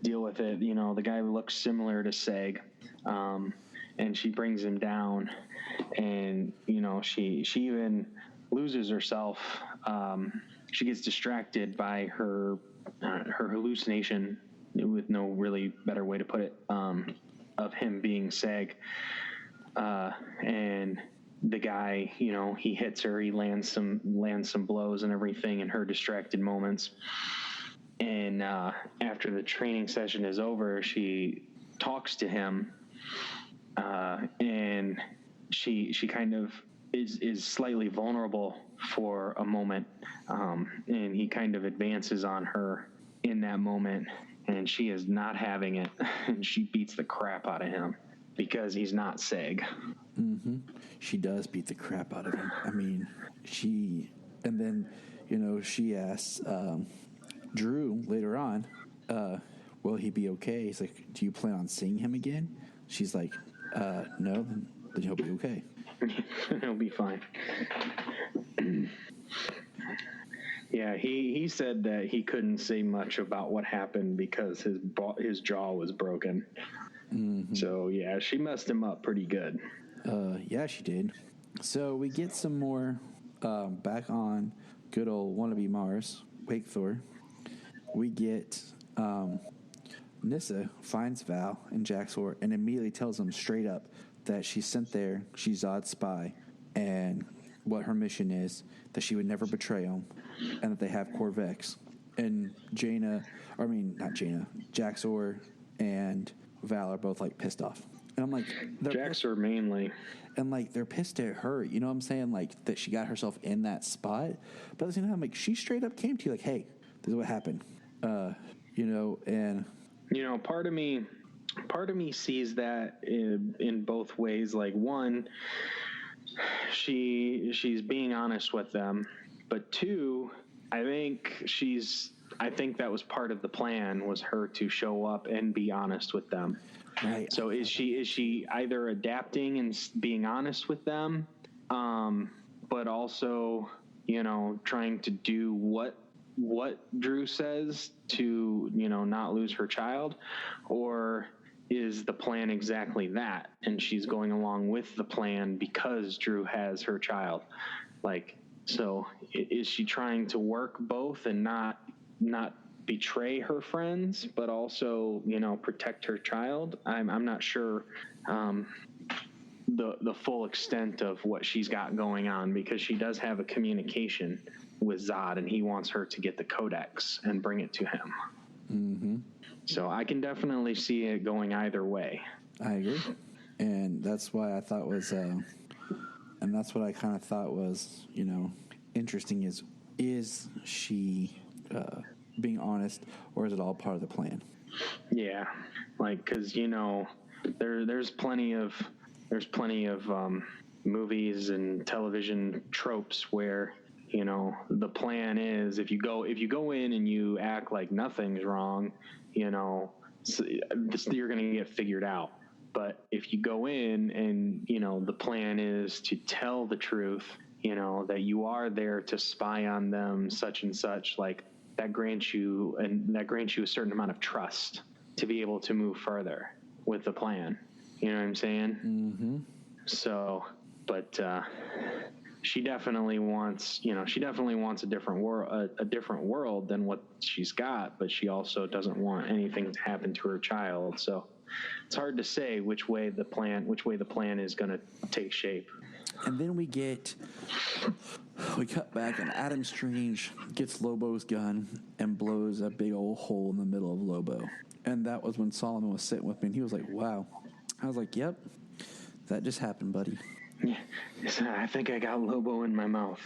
it. You know, the guy looks similar to Seg, and she brings him down, and you know, she even loses herself. She gets distracted by her hallucination, with no really better way to put it, of him being Seg. And the guy, you know, he hits her, he lands some blows and everything in her distracted moments. And after the training session is over, she talks to him, and she kind of is slightly vulnerable for a moment, and he kind of advances on her, in that moment, and she is not having it, and she beats the crap out of him because he's not Seg. Mm-hmm. She does beat the crap out of him. I mean, and then, she asks Drew later on, will he be okay? He's like, do you plan on seeing him again? She's like, no, then he'll be okay. He'll be fine. Yeah, he said that he couldn't say much about what happened because his jaw was broken. Mm-hmm. So, yeah, she messed him up pretty good. Yeah, she did. So we get some more back on good old wannabe Mars, Wake Thor. We get Nyssa finds Val and Jax-Or and immediately tells them straight up that she's sent there, she's Zod's spy, and what her mission is, that she would never betray him, and that they have Corvex. And Jax-Or and Val are both, like, pissed off. And I'm like... Jax-Or mainly. And, like, they're pissed at her, you know what I'm saying? Like, that she got herself in that spot. But at the same time, like, she straight up came to you, like, hey, this is what happened. And... part of me sees that in both ways. Like, one, she's being honest with them, but two, I think that was part of the plan, was her to show up and be honest with them. Right. So is she either adapting and being honest with them, but also, trying to do what Drew says to, not lose her child? Or is the plan exactly that, and she's going along with the plan because Drew has her child? Like, so is she trying to work both and not betray her friends, but also, protect her child? I'm not sure the full extent of what she's got going on, because she does have a communication with Zod, and he wants her to get the codex and bring it to him. Mm-hmm. So I can definitely see it going either way. I agree. And that's why I thought was, and that's what I kind of thought was, interesting is she being honest, or is it all part of the plan? Yeah. Like, cause there's plenty of movies and television tropes where, the plan is, if you go in and you act like nothing's wrong, you're going to get figured out. But if you go in and, the plan is to tell the truth, that you are there to spy on them, such and such, like, that grants you a certain amount of trust to be able to move further with the plan. You know what I'm saying? Mm-hmm. So, but, she definitely wants a different world than what she's got, but she also doesn't want anything to happen to her child. So it's hard to say which way the plan is going to take shape. And then we cut back, and Adam Strange gets Lobo's gun and blows a big old hole in the middle of Lobo. And that was when Solomon was sitting with me, and he was like, wow. I was like, yep, that just happened, buddy. Yeah, I think I got Lobo in my mouth.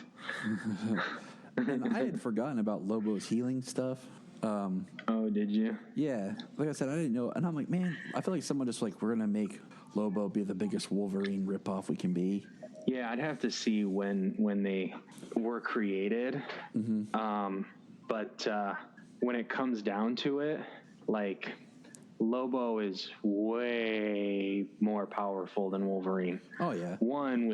And I had forgotten about Lobo's healing stuff. Oh, did you? Yeah. Like I said, I didn't know. And I'm like, man, I feel like someone just like, we're going to make Lobo be the biggest Wolverine ripoff we can be. Yeah, I'd have to see when they were created. Mm-hmm. But when it comes down to it, like, Lobo is way more powerful than Wolverine. Oh yeah. One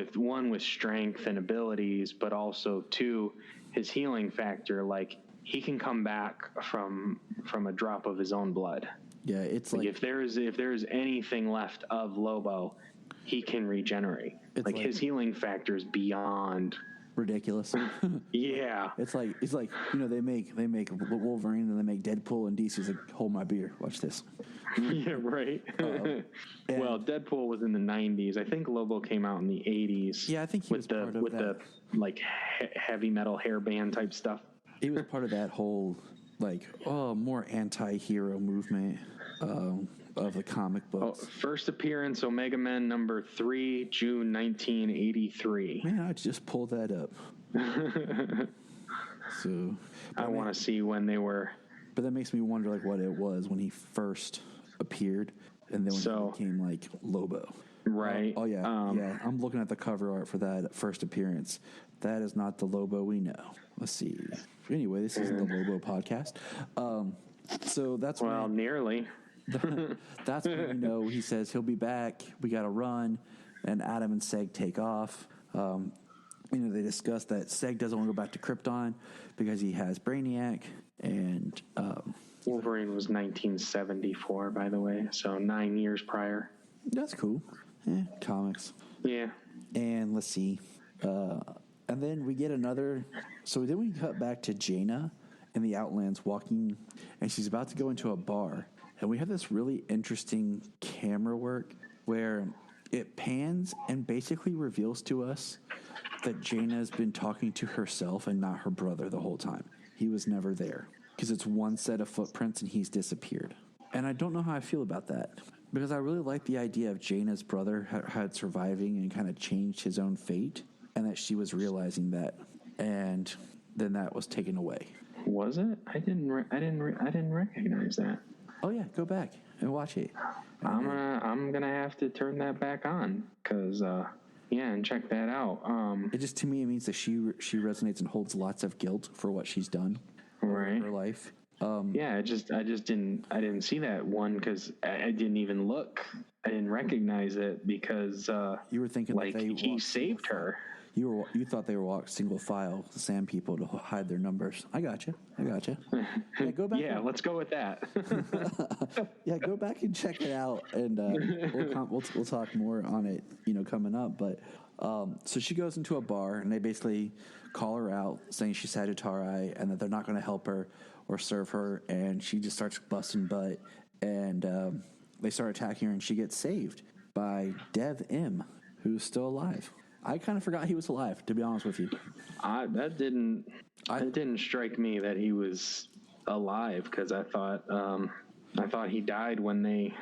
with strength and abilities, but also two, his healing factor. Like, he can come back from a drop of his own blood. Yeah, it's like if there's anything left of Lobo, he can regenerate. Like his healing factor is beyond ridiculous. Yeah. It's like they make Wolverine and they make Deadpool, and DC's like, hold my beer, watch this. Yeah, right. Well, Deadpool was in the 90s. I think Lobo came out in the 80s. Yeah, I think he was part of with that. The like heavy metal hairband type stuff. He was part of that whole more anti-hero movement of the comic books. First appearance, Omega Men number 3, June 1983. Man, I just pulled that up. So I want to see when they were But that makes me wonder, like, what it was when he first appeared, and then when he became, like, Lobo. Right. Oh, yeah. Yeah. I'm looking at the cover art for that first appearance. That is not the Lobo we know. Let's see. Anyway, this isn't the Lobo podcast. So that's nearly. That's when we know he says he'll be back. We got to run, and Adam and Seg take off. They discuss that Seg doesn't want to go back to Krypton because he has Brainiac, and Wolverine was 1974, by the way, so 9 years prior. That's cool. Comics. Yeah. And let's see. And then we get another. So then we cut back to Jaina in the Outlands walking, and she's about to go into a bar. And we have this really interesting camera work where it pans and basically reveals to us that Jaina has been talking to herself and not her brother the whole time. He was never there because it's one set of footprints and he's disappeared. And I don't know how I feel about that because I really like the idea of Jaina's brother had surviving and kind of changed his own fate, and that she was realizing that, and then that was taken away. Was it? I didn't recognize that. Oh yeah, go back and watch it. I'm gonna have to turn that back on because and check that out. It just, to me, it means that she resonates and holds lots of guilt for what she's done in her life. I just didn't see that one because I didn't even look. I didn't recognize it because you were thinking like he saved her. You thought they were walking single file Sand people to hide their numbers. I gotcha. Yeah, go back. Yeah, let's go with that. Yeah, go back and check it out, and we'll talk more on it, coming up. But so she goes into a bar, and they basically call her out, saying she's Sagittari, and that they're not going to help her or serve her, and she just starts busting butt, and they start attacking her, and she gets saved by Dev M, who's still alive. I kind of forgot he was alive, to be honest with you. That didn't strike me that he was alive because I thought he died when they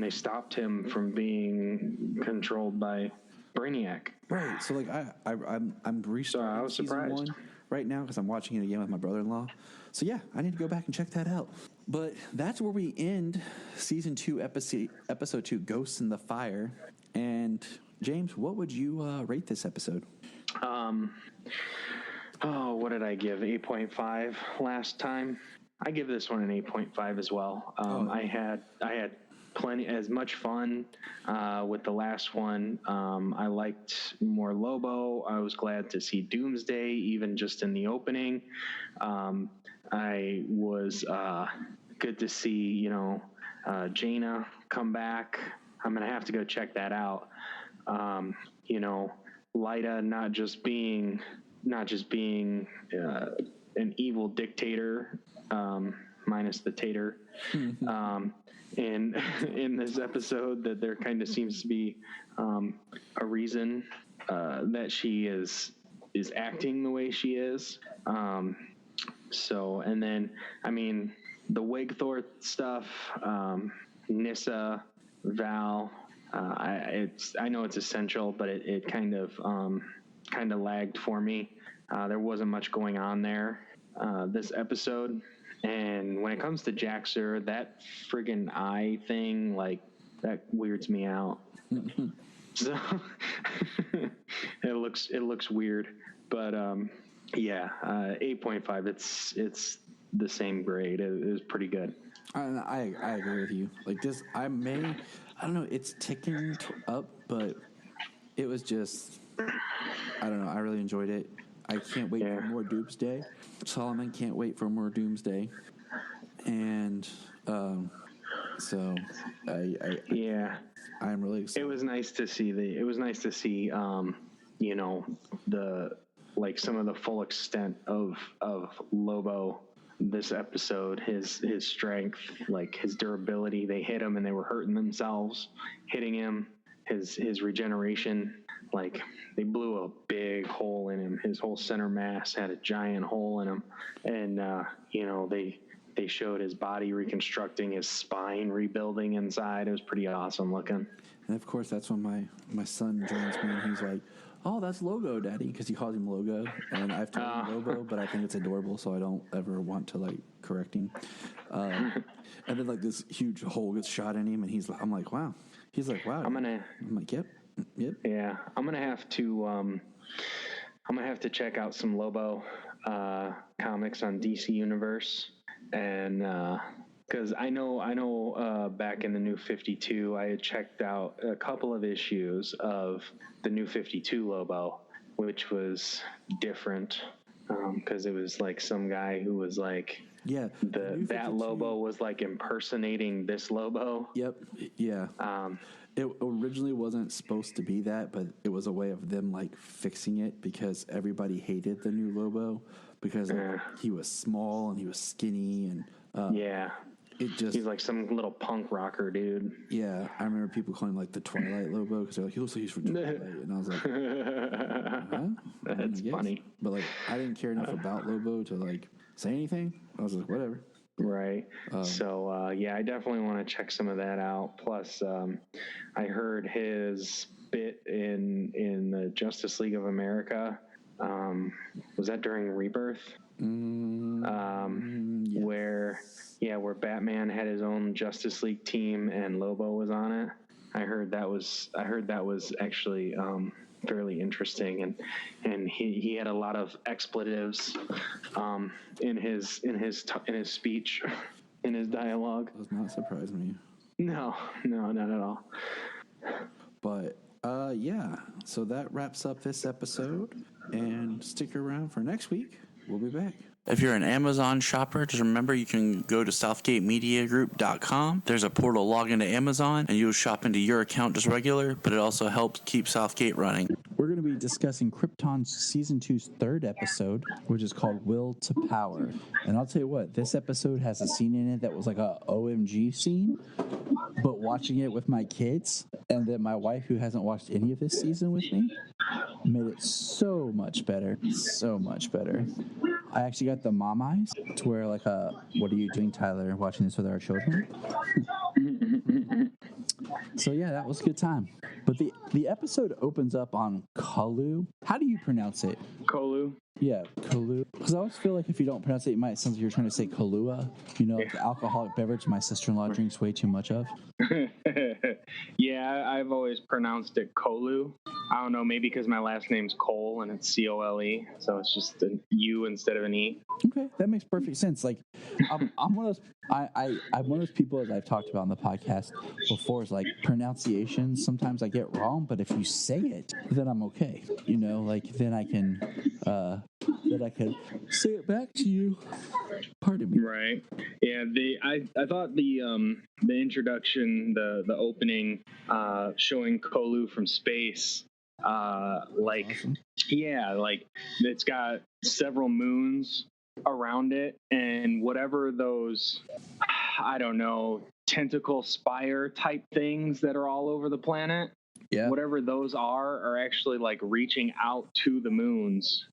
stopped him from being controlled by Brainiac. Right. So like I'm restarting I was season surprised. 1 right now because I'm watching it again with my brother-in-law. So yeah, I need to go back and check that out. But that's where we end season 2, episode 2, Ghosts in the Fire. And James, what would you rate this episode? What did I give? 8.5 last time. I give this one an 8.5 as well. I had plenty, as much fun with the last one. I liked more Lobo. I was glad to see Doomsday, even just in the opening. I was good to see, Jaina come back. I'm gonna have to go check that out. Lyta not just being an evil dictator, minus the tater. In this episode, that there kind of seems to be a reason that she is acting the way she is. And then, the Wigthorpe stuff, Nyssa, Val. I know it's essential, but it kind of lagged for me. There wasn't much going on there this episode. And when it comes to Jaxer, that friggin' eye thing, like, that weirds me out. So it looks weird, but 8.5. It's the same grade. It was pretty good. I agree with you. Like this, I don't know. It's ticking up, but it was just, I don't know. I really enjoyed it. I can't wait for more Doomsday. Solomon can't wait for more Doomsday. And so I'm really excited. It was nice to see the some of the full extent of Lobo this episode, his strength, like his durability. They hit him and they were hurting themselves hitting him. His regeneration, like they blew a big hole in him. His whole center mass had a giant hole in him, and they showed his body reconstructing, his spine rebuilding inside. It was pretty awesome looking. And of course, that's when my son joins me, and he's like, "Oh, that's Logo, Daddy," because he calls him Logo, and I've told him Lobo, but I think it's adorable, so I don't ever want to like correct him. And then like this huge hole gets shot in him, and I'm like, wow. He's like, wow. I'm like, yep. Yeah, I'm gonna have to check out some Lobo comics on DC Universe, and because I know back in the New 52, I had checked out a couple of issues of the New 52 Lobo, which was different because it was like some guy who was like. Yeah, that Lobo was like impersonating this Lobo. Yep. Yeah. It originally wasn't supposed to be that, but it was a way of them like fixing it because everybody hated the new Lobo because he was small and he was skinny and he's like some little punk rocker dude. Yeah, I remember people calling him like the Twilight Lobo because they're like, he looks like he's from Twilight, and I was like, That's funny. But like, I didn't care enough about Lobo to like say anything. I was like, whatever. Right. So I definitely want to check some of that out. Plus, I heard his bit in the Justice League of America. Was that during Rebirth? Yes. Where Batman had his own Justice League team and Lobo was on it. I heard that was actually fairly interesting, and he had a lot of expletives in his speech, in his dialogue. Does not surprise me. No, not at all. But so that wraps up this episode, and stick around for next week. We'll be back. If you're an Amazon shopper, just remember you can go to southgatemediagroup.com. There's a portal, log into Amazon, and you'll shop into your account just regular, but it also helps keep Southgate running. We're going to be discussing Krypton's Season 2's third episode, which is called Will to Power. And I'll tell you what, this episode has a scene in it that was like a OMG scene, but watching it with my kids, and then my wife, who hasn't watched any of this season with me, made it so much better. So much better. I actually got the mom eyes to where like what are you doing, Tyler, watching this with our children? So yeah, that was a good time. But the episode opens up on Kolu. How do you pronounce it? Kolu. Yeah, Kolu. Because I always feel like if you don't pronounce it, it might sound like you're trying to say Kahlua. You know, the alcoholic beverage my sister-in-law drinks way too much of. Yeah, I've always pronounced it Kolu. I don't know, maybe because my last name's Cole and it's Cole, so it's just an U instead of an E. Okay, that makes perfect sense. Like, I'm one of those. I'm one of those people, as I've talked about on the podcast before, is like pronunciations. Sometimes I get wrong, but if you say it, then I'm okay. You know, like then I can say it back to you. Pardon me. Right. Yeah. I thought the introduction, the opening, showing Kolu from space, Awesome. Yeah, like it's got several moons around it, and whatever those, I don't know, tentacle spire type things that are all over the planet. Yeah. Whatever those are actually like reaching out to the moons.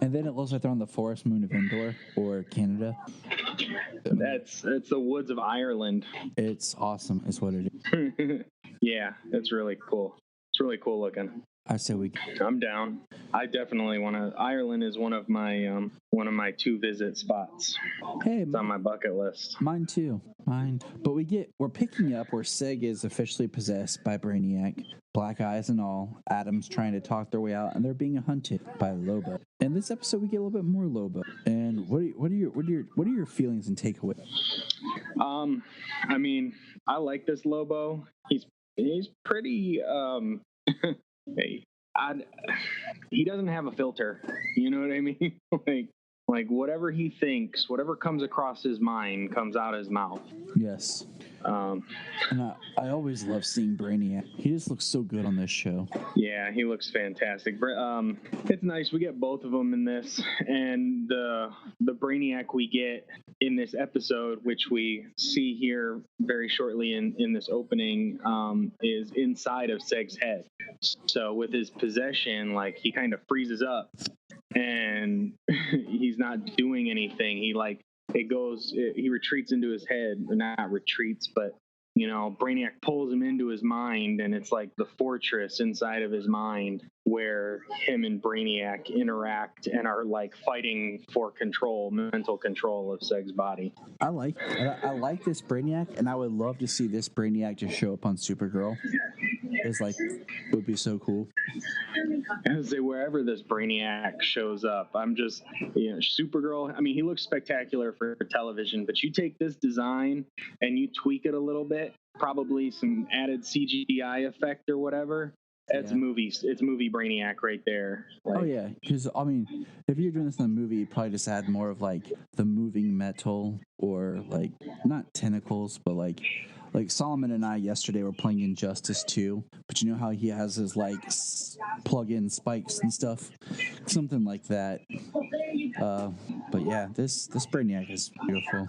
And then it looks like they're on the forest moon of Endor or Canada. That's the woods of Ireland. It's awesome, is what it is. Yeah, it's really cool. It's really cool looking. I say I'm down. I definitely want to. Ireland is one of my 2 visit spots. Hey, it's on my bucket list. Mine too. Mine. But we're picking up where Seg is officially possessed by Brainiac, black eyes and all. Adam's trying to talk their way out, and they're being hunted by Lobo. In this episode, we get a little bit more Lobo. And what are your feelings and takeaways? I mean, I like this Lobo. He's pretty. He doesn't have a filter. You know what I mean? like whatever he thinks, whatever comes across his mind comes out his mouth. Yes. And I always love seeing Brainiac. He just looks so good on this show. Yeah, he looks fantastic. It's nice we get both of them in this, and the Brainiac we get in this episode, which we see here very shortly in this opening, is inside of Seg's head. So with his possession, like he kind of freezes up, and he's not doing anything. He retreats into his head, or not retreats, but Brainiac pulls him into his mind, and it's like the fortress inside of his mind where him and Brainiac interact and are like fighting for mental control of Seg's body. I like this Brainiac, and I would love to see this Brainiac just show up on Supergirl. It's like, it would be so cool. I would say wherever this Brainiac shows up, I'm just, Supergirl, I mean, he looks spectacular for television, but you take this design and you tweak it a little bit, probably some added CGI effect or whatever. It's movie Brainiac right there. Oh yeah, because I mean, if you're doing this in a movie, you'd probably just add more of like the moving metal, or like not tentacles, but like Solomon and I yesterday were playing Injustice 2, but you know how he has his like plug-in spikes and stuff, something like that. But yeah, this Brainiac is beautiful.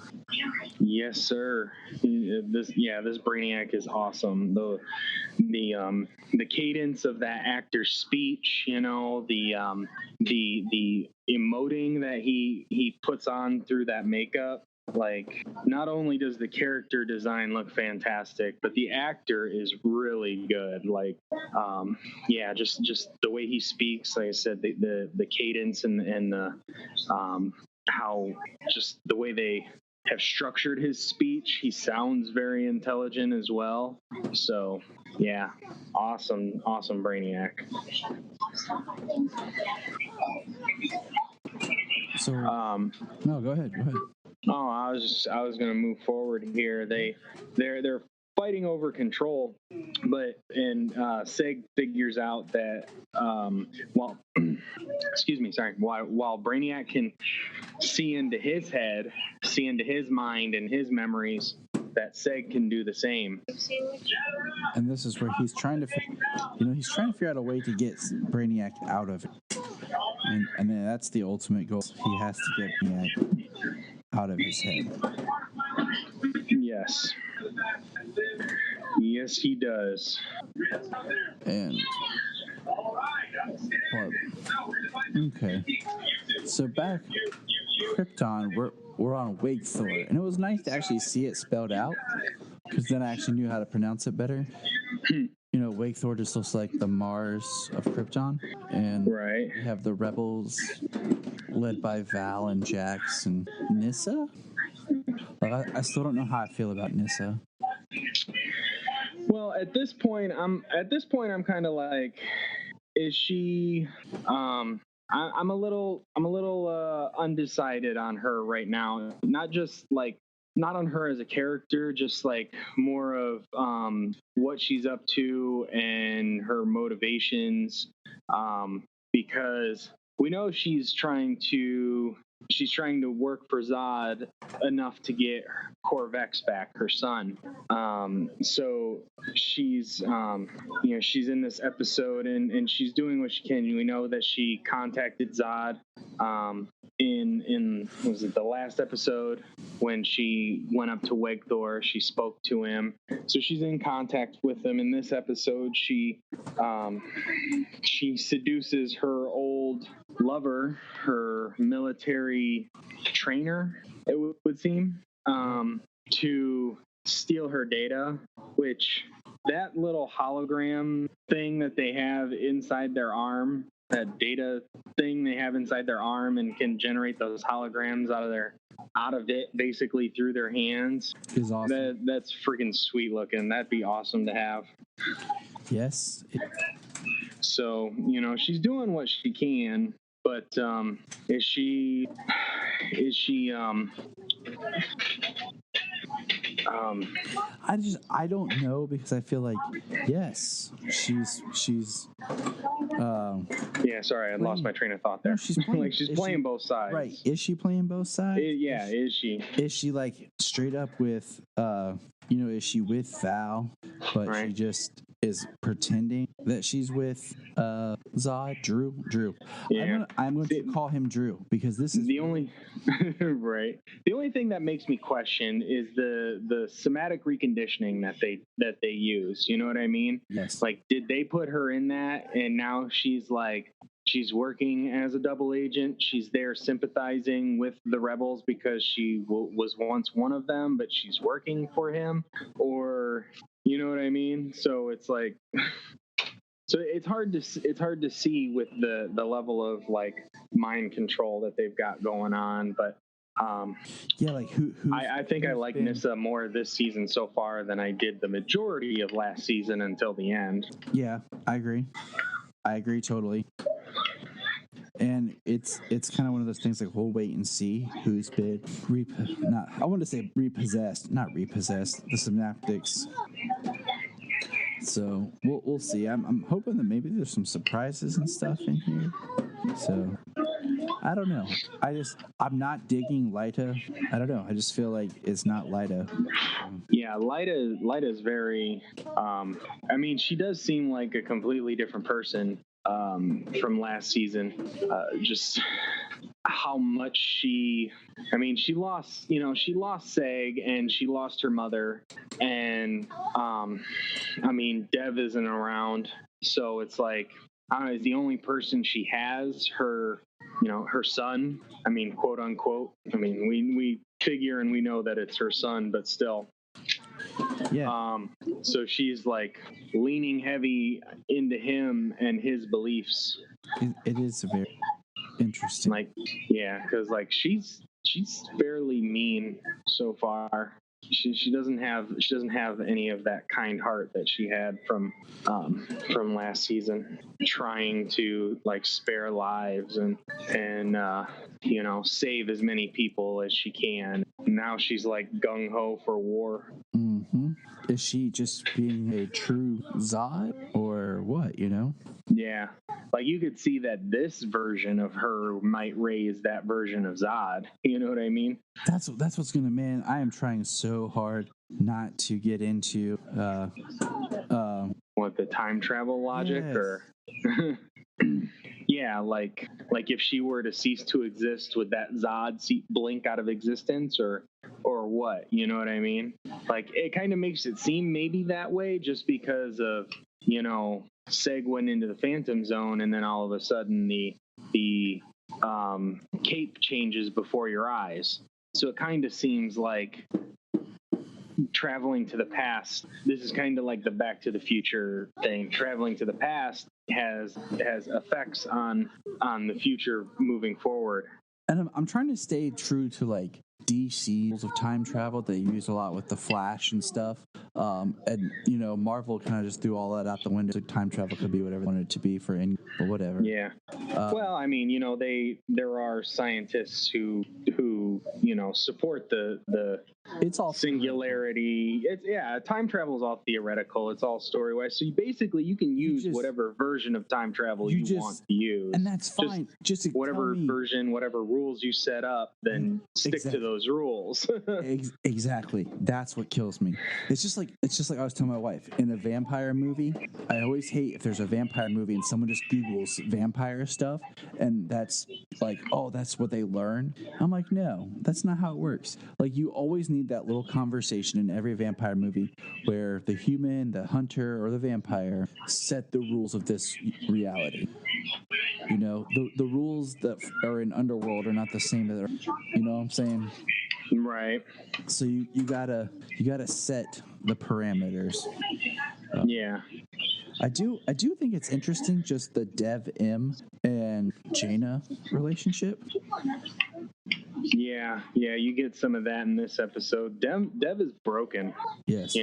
Yes, sir. This Brainiac is awesome. The cadence of that actor's speech, the emoting that he puts on through that makeup. Like, not only does the character design look fantastic, but the actor is really good. Like, just the way he speaks, like I said, the cadence and the how just the way they have structured his speech, he sounds very intelligent as well. So, yeah, awesome Brainiac. So, no, go ahead. Oh, I was going to move forward here. They're fighting over control, but Seg figures out that while Brainiac can see into his head, see into his mind and his memories, that Seg can do the same. And this is where he's trying to figure out a way to get Brainiac out of it. And then that's the ultimate goal. He has to get Brainiac out of his head. Yes. Yes, he does. And okay. So back Krypton, we're on Wake Thor, and it was nice to actually see it spelled out, because then I actually knew how to pronounce it better. Wake Thor just looks like the Mars of Krypton, and right. We have the rebels led by Val and Jax and Nyssa. I still don't know how I feel about Nyssa. Well, at this point I'm kind of like, is she? I'm a little undecided on her right now. Not on her as a character, just like more of what she's up to and her motivations. Because we know she's trying to work for Zod enough to get Korvex back, her son. So she's she's in this episode and she's doing what she can. We know that she contacted Zod in was it the last episode when she went up to Wake Thor. She spoke to him, so she's in contact with him. In this episode, she seduces her old lover, her military trainer, it would seem, to steal her data, which that little hologram thing that they have inside their arm, that data thing they have inside their arm and can generate those holograms out of it basically through their hands, is awesome. That's freaking sweet looking. That'd be awesome to have. Yes. So, she's doing what she can, but is she I don't know, because I feel like, yes, she's yeah, sorry, I lost my train of thought there. No, she's playing, she's playing both sides. Right. Is she playing both sides? Is she? Is she like straight up with is she with Val, but right. She just is pretending that she's with Zod, Drew. Yeah. I'm going to call him Drew, because this is the only right. The only thing that makes me question is the somatic reconditioning that they use. You know what I mean? Yes. Like, did they put her in that and now she's like she's working as a double agent. She's there sympathizing with the rebels because she was once one of them, but she's working for him, or you know what I mean? So it's like, so it's hard to see with the level of like mind control that they've got going on, but. Yeah, like I think I like Nyssa more this season so far than I did the majority of last season until the end. Yeah, I agree totally. And it's kind of one of those things like we'll wait and see who's been repossessed, the synaptics. So we'll see. I'm hoping that maybe there's some surprises and stuff in here. So I don't know. I'm not digging Lyta. I don't know. I just feel like it's not Lyta. Yeah, Lyta's very. I mean, she does seem like a completely different person from last season. Just how much she lost. She lost Seg and she lost her mother, and I mean, Dev isn't around, so it's like. I don't know, is the only person she has her son. I mean, quote unquote. I mean, we figure and we know that it's her son, but still. Yeah. So she's like leaning heavy into him and his beliefs. It is very interesting. Like, yeah, because like she's fairly mean so far. She doesn't have any of that kind heart that she had from last season, trying to like spare lives and save as many people as she can. Now she's like gung ho for war. Mm-hmm. Is she just being a true Zod or what? Yeah, like you could see that this version of her might raise that version of Zod. You know what I mean? That's what's gonna. Man, I am trying so hard not to get into what, the time travel logic? Yes. Or yeah, like if she were to cease to exist, would that Zod blink out of existence, or what? You know what I mean? Like, it kind of makes it seem maybe that way just because of Seg went into the Phantom Zone, and then all of a sudden the cape changes before your eyes. So it kind of seems like traveling to the past. This is kind of like the Back to the Future thing. Traveling to the past has effects on the future moving forward. And I'm trying to stay true to like DC rules of time travel they use a lot with the Flash and stuff. And Marvel kind of just threw all that out the window. So time travel could be whatever they wanted it to be for any, but whatever. Yeah. Well, I mean, there are scientists who support the it's all singularity. Time travel is all theoretical. It's all story wise. So you can use whatever version of time travel you want to use, and that's fine. Just whatever version, whatever rules you set up, then stick to those rules. Exactly. That's what kills me. It's just like I was telling my wife, in a vampire movie, I always hate if there's a vampire movie and someone just Googles vampire stuff and that's like, oh, that's what they learn. I'm like, no, that's not how it works. Like, you always need that little conversation in every vampire movie where the human, the hunter, or the vampire set the rules of this reality. The rules that are in Underworld are not the same that are, you know what I'm saying? Right. So you gotta set the parameters. Yeah. I do think it's interesting, just the Dev M and Jaina relationship. Yeah, you get some of that in this episode. Dev is broken. Yes.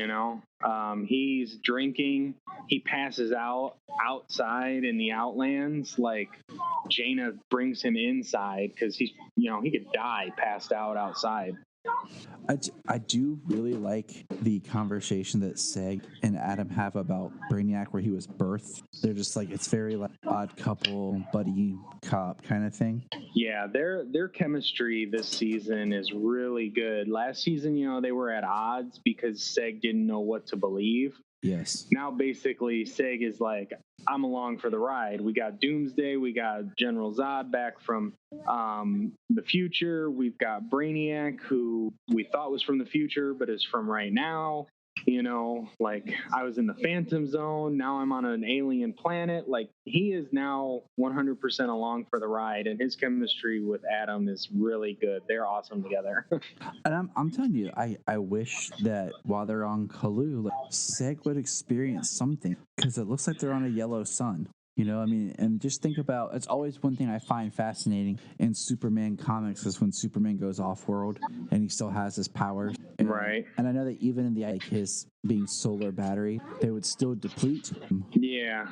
He's drinking. He passes out outside in the Outlands. Like, Jaina brings him inside because he could die passed out outside. I do really like the conversation that Seg and Adam have about Brainiac, where he was birthed. They're just like, it's very like odd couple, buddy cop kind of thing. Yeah, their chemistry this season is really good. Last season, they were at odds because Seg didn't know what to believe. Yes. Now, basically, Seg is like, I'm along for the ride. We got Doomsday. We got General Zod back from the future. We've got Brainiac, who we thought was from the future, but is from right now. like I was in the Phantom Zone. Now I'm on an alien planet. Like, he is now 100% along for the ride, and his chemistry with Adam is really good. They're awesome together. And I'm telling you, I wish that while they're on Kalu, like, Seg would experience something, because it looks like they're on a yellow sun. And just think about, it's always one thing I find fascinating in Superman comics is when Superman goes off-world and he still has his powers. Right. And I know that even in his being solar battery, they would still deplete him. Yeah.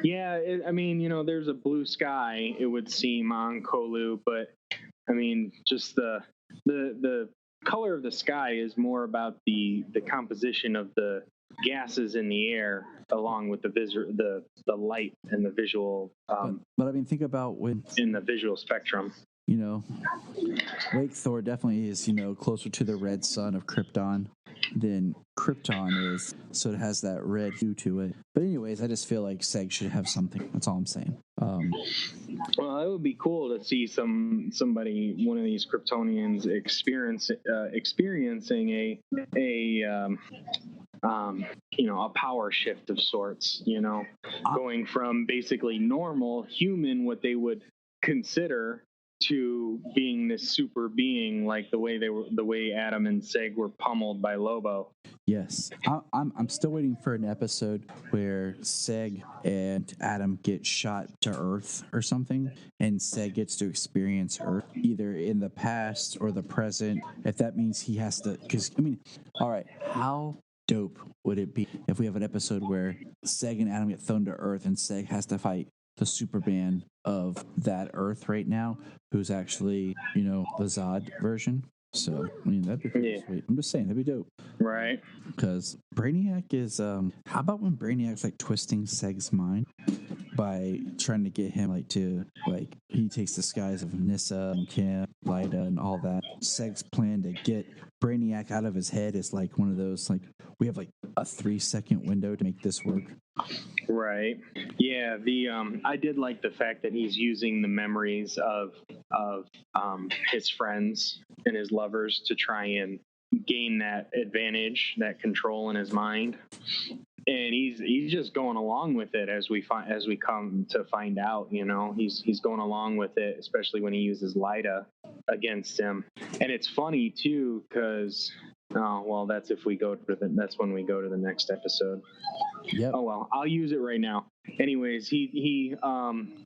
Yeah, there's a blue sky, it would seem, on Kolu, but, just the color of the sky is more about the composition of the gases in the air, along with the light and the visual. But think about when in the visual spectrum. Lake Thor definitely is closer to the red sun of Krypton than Krypton is, so it has that red hue to it. But anyways, I just feel like Seg should have something. That's all I'm saying. Well, it would be cool to see one of these Kryptonians experiencing a power shift of sorts, going from basically normal human, what they would consider, to being this super being, like the way Adam and Seg were pummeled by Lobo. Yes, I'm still waiting for an episode where Seg and Adam get shot to Earth or something, and Seg gets to experience Earth either in the past or the present. If that means he has to, because all right, how dope would it be if we have an episode where Seg and Adam get thrown to Earth and Seg has to fight the Superman of that Earth right now, who's actually, the Zod version. So, that'd be pretty sweet. I'm just saying, that'd be dope. Right. Because Brainiac is, how about when Brainiac's, twisting Seg's mind by trying to get him, he takes the skies of Nyssa and Kim, Lyda, and all that. Seg's plan to get Brainiac out of his head is, one of those, we have, a 3-second window to make this work. Right. Yeah. I did like the fact that he's using the memories of his friends and his lovers to try and gain that advantage, that control in his mind. And he's just going along with it as we come to find out. He's going along with it, especially when he uses Lyda against him. And it's funny too, because that's if we go to that's when we go to the next episode. Yep. Oh well, I'll use it right now. Anyways, he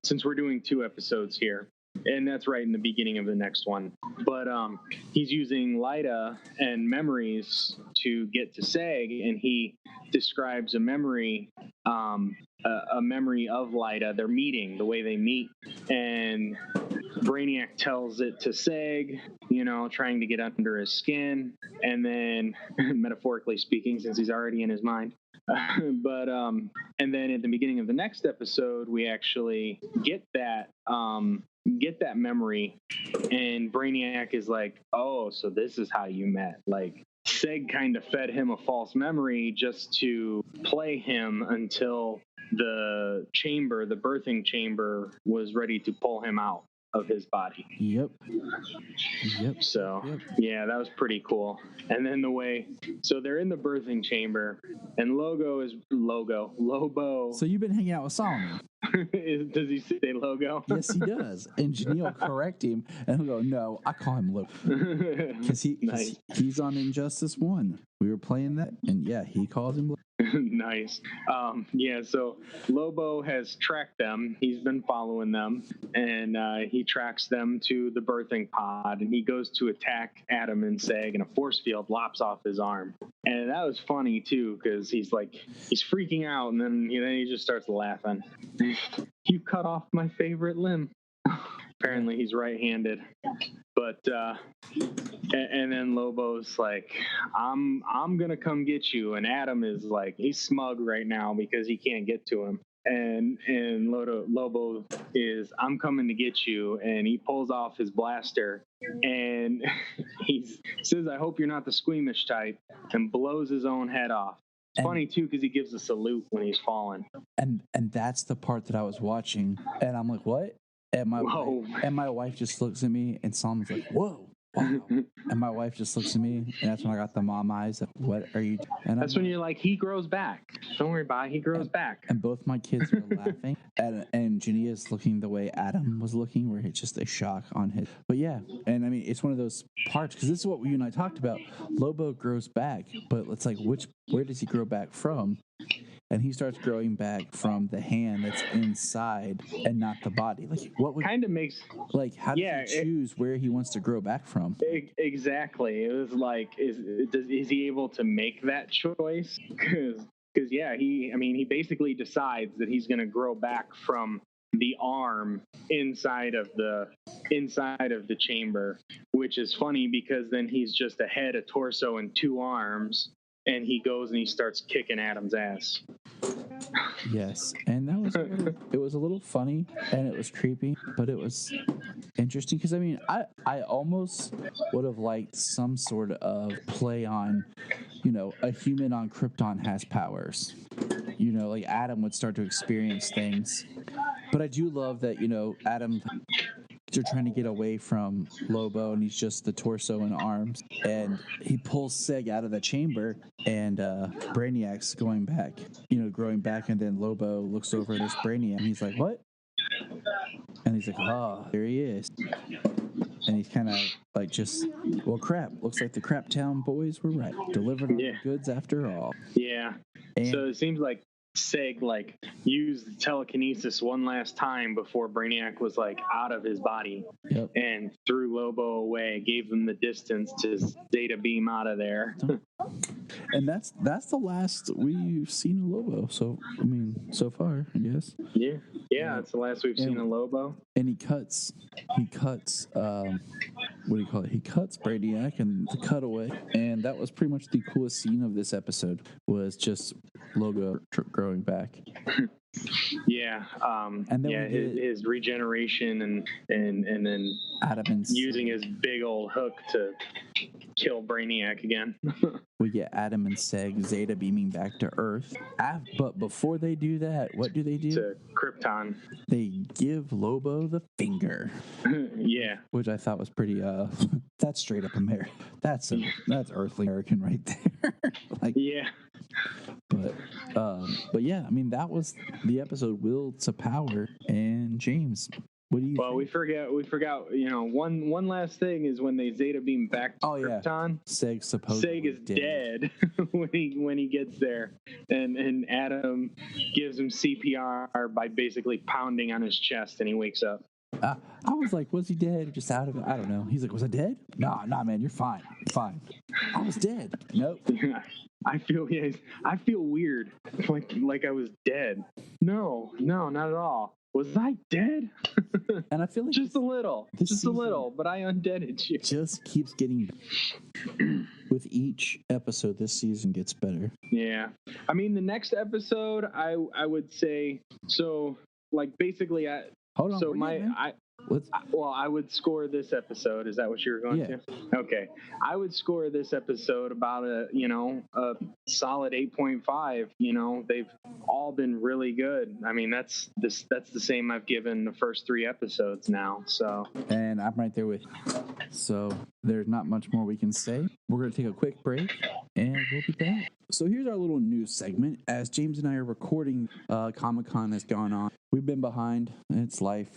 since we're doing 2 episodes here, and that's right in the beginning of the next one. But he's using Lyda and memories to get to Seg, and he describes a memory of Lyda, their meeting, the way they meet, and Brainiac tells it to Seg, trying to get under his skin, and then, metaphorically speaking, since he's already in his mind. But and then at the beginning of the next episode, we actually get that memory, and Brainiac is like, oh, so this is how you met. Seg kind of fed him a false memory just to play him until the birthing chamber was ready to pull him out of his body. Yep. So, yeah, that was pretty cool. And then so they're in the birthing chamber, and Lobo. So you've been hanging out with Solomon. Does he say Logo? Yes, he does. And Junia will correct him, and he'll go, no, I call him Logo. Because he's on Injustice 1. We were playing that, and yeah, he calls him Logo. Nice. So Lobo has tracked them. He's been following them, and he tracks them to the birthing pod, and he goes to attack Adam and Seg, and a force field lops off his arm. And that was funny, too, because he's freaking out, and then he just starts laughing. You cut off my favorite limb. Apparently he's right-handed. But and then Lobo's like, I'm gonna come get you, and Adam is like, he's smug right now because he can't get to him. And Lobo is, I'm coming to get you, and he pulls off his blaster, and he says, I hope you're not the squeamish type, and blows his own head off. It's funny too because he gives a salute when he's falling. And that's the part that I was watching, and I'm like, what? And my wife just looks at me, and Solomon's like, whoa. wow. And my wife just looks at me, and that's when I got the mom eyes. Of, what are you? And That's when you're like, he grows back. Don't worry about it. He grows back. And both my kids are laughing, and Junia's looking the way Adam was looking, where it's just a shock on his. But yeah, and I mean, it's one of those parts because this is what you and I talked about. Lobo grows back, but it's like, where does he grow back from? And he starts growing back from the hand that's inside and not the body. Like, what would kind of makes like? How does he choose where he wants to grow back from? Exactly. It was like, is he able to make that choice? Because yeah, he basically decides that he's going to grow back from the arm inside of the chamber, which is funny because then he's just a head, a torso, and two arms. And he goes and he starts kicking Adam's ass. Yes, and that was it was a little funny and it was creepy, but it was interesting because I mean, I almost would have liked some sort of play on, a human on Krypton has powers. Like Adam would start to experience things. But I do love that, Adam, they're trying to get away from Lobo, and he's just the torso and arms. And he pulls Seg out of the chamber, and Brainiac's going back, growing back. And then Lobo looks over at his Brainiac, and he's like, what? And he's like, oh, there he is. And he's kind of like, well, crap. Looks like the Crap Town boys were right. Delivered on the goods after all. Yeah. And so it seems like Seg used telekinesis one last time before Brainiac was out of his body. Yep. And threw Lobo away, gave him the distance to Zeta beam out of there. And that's the last we've seen of Lobo. So I mean, so far, I guess. Yeah, that's the last we've seen of Lobo. And he cuts what do you call it? He cuts Brainiac and the cutaway, and that was pretty much the coolest scene of this episode. Was just Lobo growing back. Yeah, and then his regeneration and then Adam and using his big old hook to kill Brainiac again. We get Adam and Seg Zeta beaming back to Earth. But before they do that, what do they do? To Krypton. They give Lobo the finger. Yeah. Which I thought was pretty, that's straight up American. That's earthly American right there. Yeah. But yeah, I mean, that was the episode Will to Power. And James, what do you think? We forgot, one last thing is when they Zeta beam back to Krypton. Yeah. Seg is dead when he gets there. And Adam gives him CPR by basically pounding on his chest, and he wakes up. I was like, was he dead? Just out of it? I don't know. He's like, was I dead? Nah, man, you're fine. Fine. I was dead. Nope. I feel weird. Like I was dead. No, not at all. Was I dead? And I feel like just a little, but I undeaded you. Just keeps getting better. With each episode, this season gets better. Yeah. I mean, the next episode, I would say, so basically hold on. I would score this episode. Is that what you were going to? Okay. I would score this episode about a solid 8.5. They've all been really good. I mean, that's the same I've given the first 3 episodes now. So. And I'm right there with you. So there's not much more we can say. We're going to take a quick break and we'll be back. So here's our little news segment. As James and I are recording, Comic-Con has gone on. We've been behind. It's life.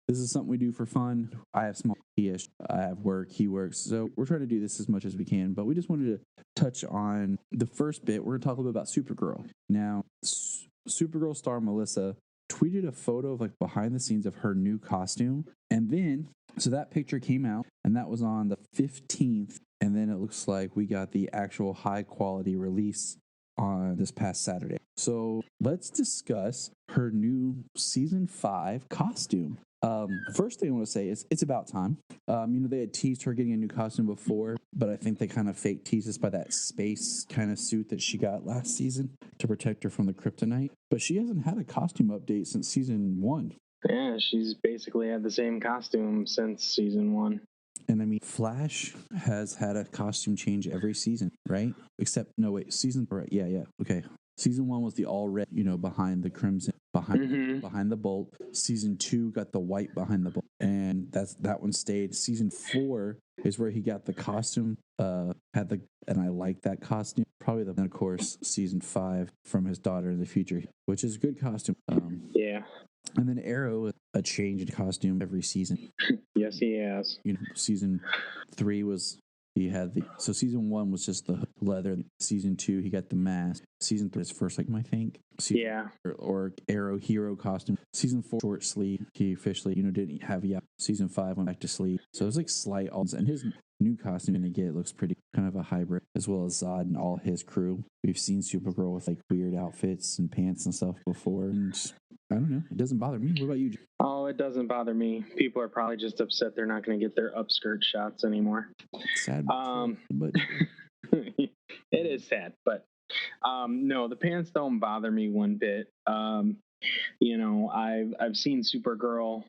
This is something we do for fun. I have small ish. I have work. He works. So we're trying to do this as much as we can. But we just wanted to touch on the first bit. We're going to talk a little bit about Supergirl. Now, Supergirl star Melissa tweeted a photo of behind the scenes of her new costume. And then, so that picture came out, and that was on the 15th. And then it looks like we got the actual high quality release on this past Saturday. So let's discuss her new season 5 costume. First thing I want to say is it's about time. They had teased her getting a new costume before, but I think they kind of fake teased us by that space kind of suit that she got last season to protect her from the kryptonite. But she hasn't had a costume update since season 1. Yeah, she's basically had the same costume since season 1. And I mean, Flash has had a costume change every season, right? Okay. Season 1 was the all red, behind the crimson, behind the bolt. Season 2 got the white behind the bolt, and that one stayed. Season 4 is where he got the costume. And I like that costume. Probably and of course, season 5 from his daughter in the future, which is a good costume. Yeah. And then Arrow, a change in costume every season. Yes, he has. Season 3 was so season 1 was just the leather. Season 2 he got the mask. Season 3 is first, I think. Or Arrow hero costume. Season 4 short sleeve. He officially didn't have yet. Season 5 went back to sleeve. So it was slight alternates. And his new costume and again, it looks pretty kind of a hybrid, as well as Zod and all his crew. We've seen Supergirl with weird outfits and pants and stuff before, and I don't know, it doesn't bother me. What about you? Oh, it doesn't bother me. People are probably just upset they're not going to get their upskirt shots anymore. Sad, but it is sad, but no, the pants don't bother me one bit. I've seen Supergirl,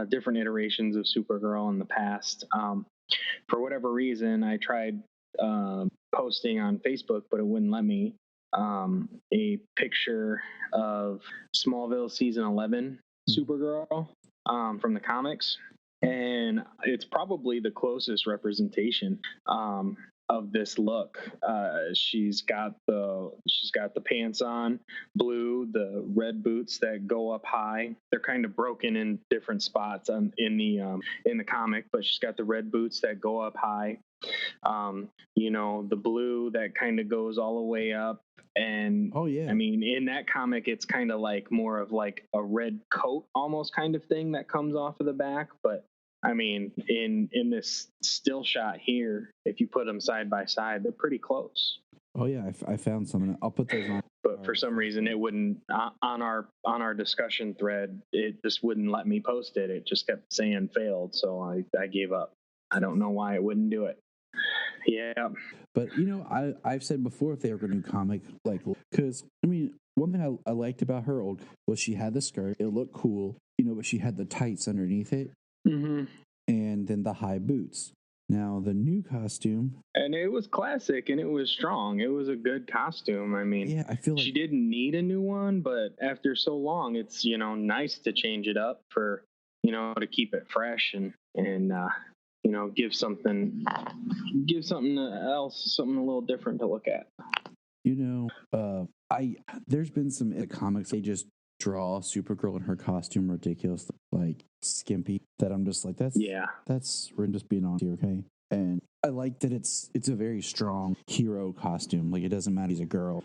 different iterations of Supergirl in the past. For whatever reason, I tried posting on Facebook, but it wouldn't let me. A picture of Smallville season 11 Supergirl from the comics, and it's probably the closest representation of this look. She's got the pants on, blue, the red boots that go up high. They're kind of broken in different spots in the comic, but she's got the red boots that go up high. The blue that kind of goes all the way up. And oh yeah, I mean, in that comic, it's kind of more of a red coat almost kind of thing that comes off of the back. But I mean, in this still shot here, if you put them side by side, they're pretty close. Oh yeah, I found some. I'll put those on. But for some reason, it wouldn't on our discussion thread. It just wouldn't let me post it. It just kept saying failed, so I gave up. I don't know why it wouldn't do it. Yeah. But I've said before, if they were going to do comic, because I mean, one thing I liked about her old was she had the skirt. It looked cool, but she had the tights underneath it, and then the high boots. Now the new costume, and it was classic, and it was strong. It was a good costume. I mean, yeah, I feel like she didn't need a new one, but after so long, it's nice to change it up for to keep it fresh and give something else, something a little different to look at. There's been some in the comics, they just draw Supergirl in her costume ridiculous, skimpy, that I'm just we're just being honest here, okay? And I like that it's a very strong hero costume. It doesn't matter he's a girl.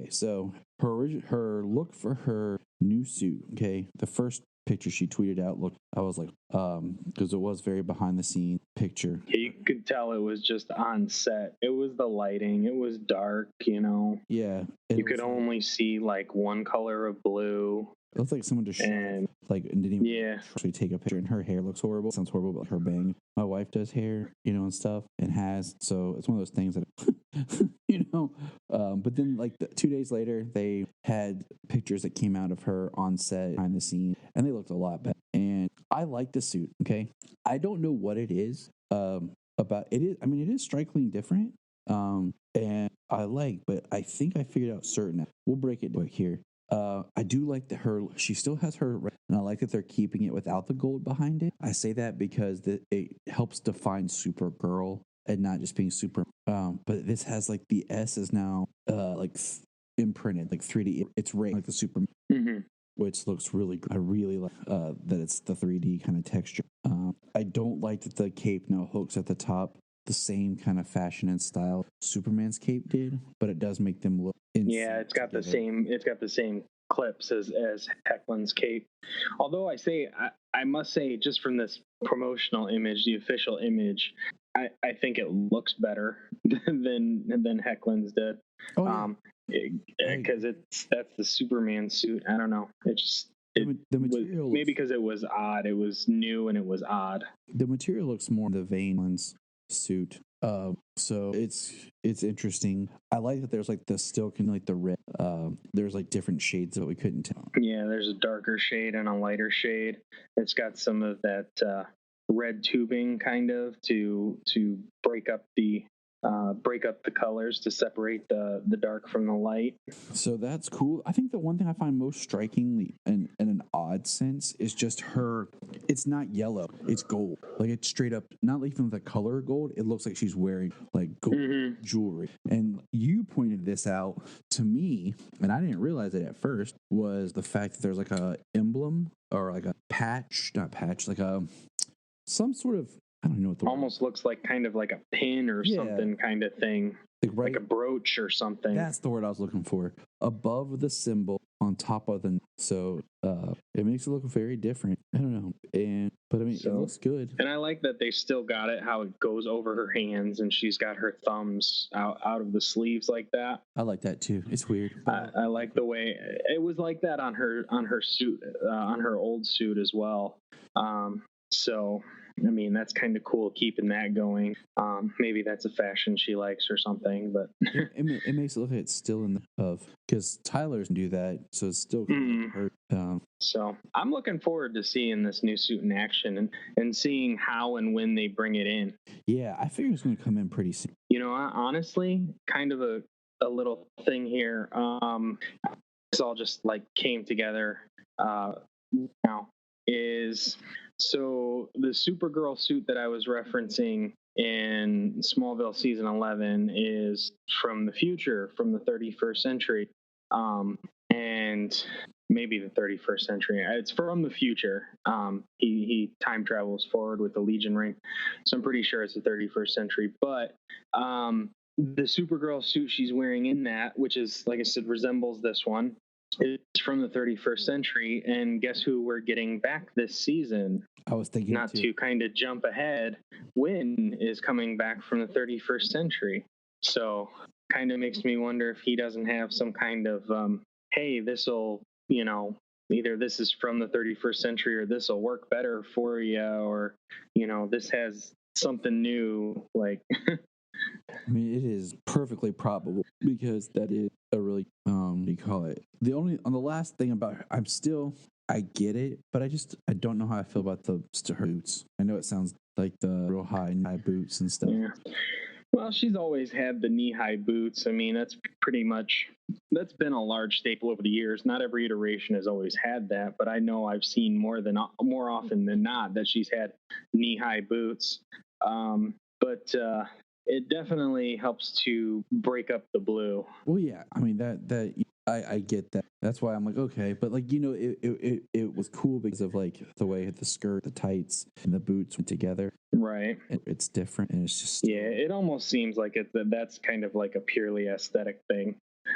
So her look for her new suit, okay? The first picture she tweeted out I was because it was very behind the scenes picture. You could tell it was just on set. It was the lighting. It was dark, Yeah. You could only see one color of blue. It looks like someone just and didn't even actually take a picture. And her hair looks horrible. Sounds horrible, but her bang. My wife does hair, and stuff, and has. So it's one of those things that, But then, 2 days later, they had pictures that came out of her on set, behind the scenes, and they looked a lot better. And I like the suit. Okay, I don't know what it is about it. Is I mean, it is strikingly different. And but I think I figured out certain. We'll break it quick here. I do like that she still has her, and I like that they're keeping it without the gold behind it. I say that because it helps define Supergirl and not just being super. But this has the S is now imprinted 3D. It's raised like the Superman, which looks really good. I really like that it's the 3D kind of texture. I don't like that the cape now hooks at the top the same kind of fashion and style Superman's cape did, but it does make them look. Yeah, it's got the same clips as Hecklin's cape. Although I must say, just from this promotional image, the official image, I think it looks better than Hecklin's did. Oh, yeah. Because that's the Superman suit. I don't know. It just the material maybe because it was odd. It was new and it was odd. The material looks more the Vane's suit. So it's interesting. I like that there's the still the red. There's different shades that we couldn't tell. Yeah, there's a darker shade and a lighter shade. It's got some of that red tubing kind of to break up the break up the colors to separate the dark from the light. So that's cool. I think the one thing I find most strikingly in an odd sense is just her. It's not yellow. It's gold. Like it's straight up, not even the color gold. It looks like she's wearing like gold jewelry. And you pointed this out to me, and I didn't realize it at first, was the fact that there's like a emblem or like a like some sort of, I don't know what the almost word. Looks like kind of like a pin or something kind of thing. Like a brooch or something. That's the word I was looking for. Above the symbol, on top of the. So it makes it look very different. I don't know. But I mean, it looks good. And I like that they still got it, how it goes over her hands and she's got her thumbs out of the sleeves like that. I like that too. It's weird. I like the way it was like that on her suit, on her old suit as well. So I mean, that's kind of cool keeping that going. Maybe that's a fashion she likes or something, but it makes it look like it's still in because Tyler's do that, so it's still hurt. So I'm looking forward to seeing this new suit in action and seeing how and when they bring it in. Yeah, I figure it's going to come in pretty soon. You know, honestly, kind of a little thing here. This all just like came together now is. So the Supergirl suit that I was referencing in Smallville season 11 is from the future, from the 31st century, and maybe the 31st century. It's from the future. He time travels forward with the Legion ring, so I'm pretty sure it's the 31st century. But the Supergirl suit she's wearing in that, which is, like I said, resembles this one, it's from the 31st century, and guess who we're getting back this season? I was thinking not to kind of jump ahead. Wynn is coming back from the 31st century, so kind of makes me wonder if he doesn't have some kind of hey, this'll, you know, either this is from the 31st century or this'll work better for you, or you know, this has something new, like. I mean, it is perfectly probable because that is a really, what do you call it? The last thing about her, I get it, but I don't know how I feel about her boots. I know it sounds like the real high boots and stuff. Yeah. Well, she's always had the knee-high boots. I mean, that's been a large staple over the years. Not every iteration has always had that, but I know I've seen more often than not that she's had knee-high boots. But it definitely helps to break up the blue. Well, yeah, I mean that I get that. That's why I'm like, okay, but like, you know, it was cool because of like the way the skirt, the tights, and the boots went together. Right. It's different, and it's just it almost seems like that's kind of like a purely aesthetic thing.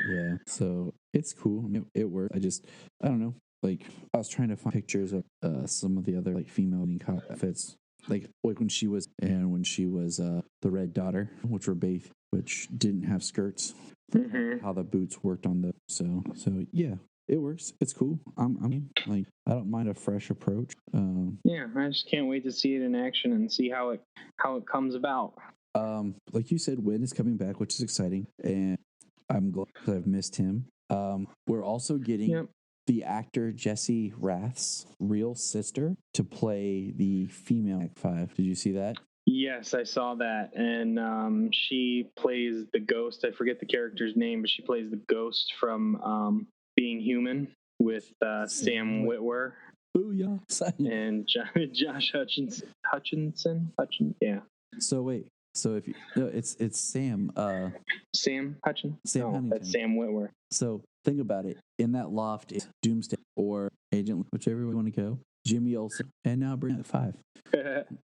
Yeah, so it's cool. I mean, it works. I don't know. Like, I was trying to find pictures of some of the other like female outfits. Like when she was the Red Daughter, which didn't have skirts. Mm-hmm. How the boots worked on the so yeah, it works. It's cool. I don't mind a fresh approach. Yeah, I just can't wait to see it in action and see how it comes about. Like you said, Wynn is coming back, which is exciting, and I'm glad because I've missed him. We're also getting the actor Jesse Rath's real sister to play the female X-5. Did you see that? Yes, I saw that. And she plays the ghost. I forget the character's name, but she plays the ghost from Being Human with Sam Witwer. Booyah. And Josh Hutchinson. Yeah. So wait. So if it's Sam. Sam Hutchinson. Huntington. That's Sam Witwer. So think about it. In that loft is Doomsday or Agent, whichever we want to go. Jimmy Olsen, and now bring it 5.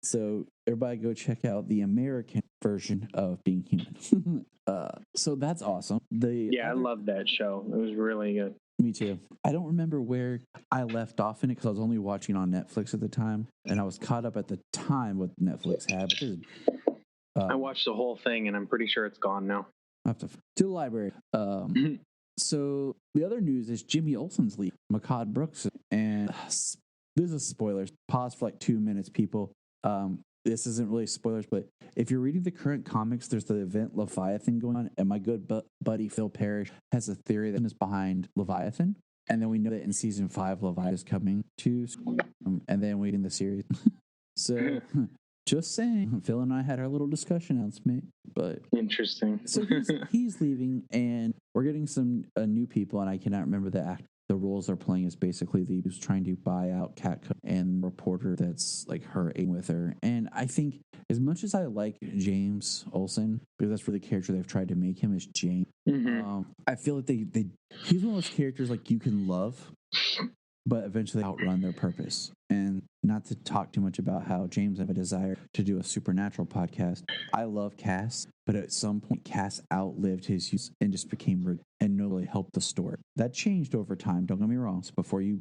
So everybody go check out the American version of Being Human. So that's awesome. I love that show. It was really good. Me too. I don't remember where I left off in it because I was only watching on Netflix at the time, and I was caught up at the time what Netflix had. I watched the whole thing, and I'm pretty sure it's gone now. I have to the library. So the other news is Jimmy Olsen's leaving. Makad Brooks, and this is spoilers. Pause for like 2 minutes, people. This isn't really spoilers, but if you're reading the current comics, there's the event Leviathan going on, and my good buddy Phil Parrish has a theory that is behind Leviathan. And then we know that in season 5, Leviathan is coming to, and then we in the series. So Just saying. Phil and I had our little discussion announcement, but Interesting. so he's leaving, and we're getting some new people, and I cannot remember the actor. The roles they're playing is basically who's trying to buy out Cat and the reporter that's like her aiming with her. And I think as much as I like James Olsen, because that's really the character they've tried to make him is James, I feel like he's one of those characters like you can love, but eventually outrun their purpose. And not to talk too much about how James have a desire to do a supernatural podcast. I love Cass, but at some point Cass outlived his use and just became rude and no really helped the story. That changed over time. Don't get me wrong. So before you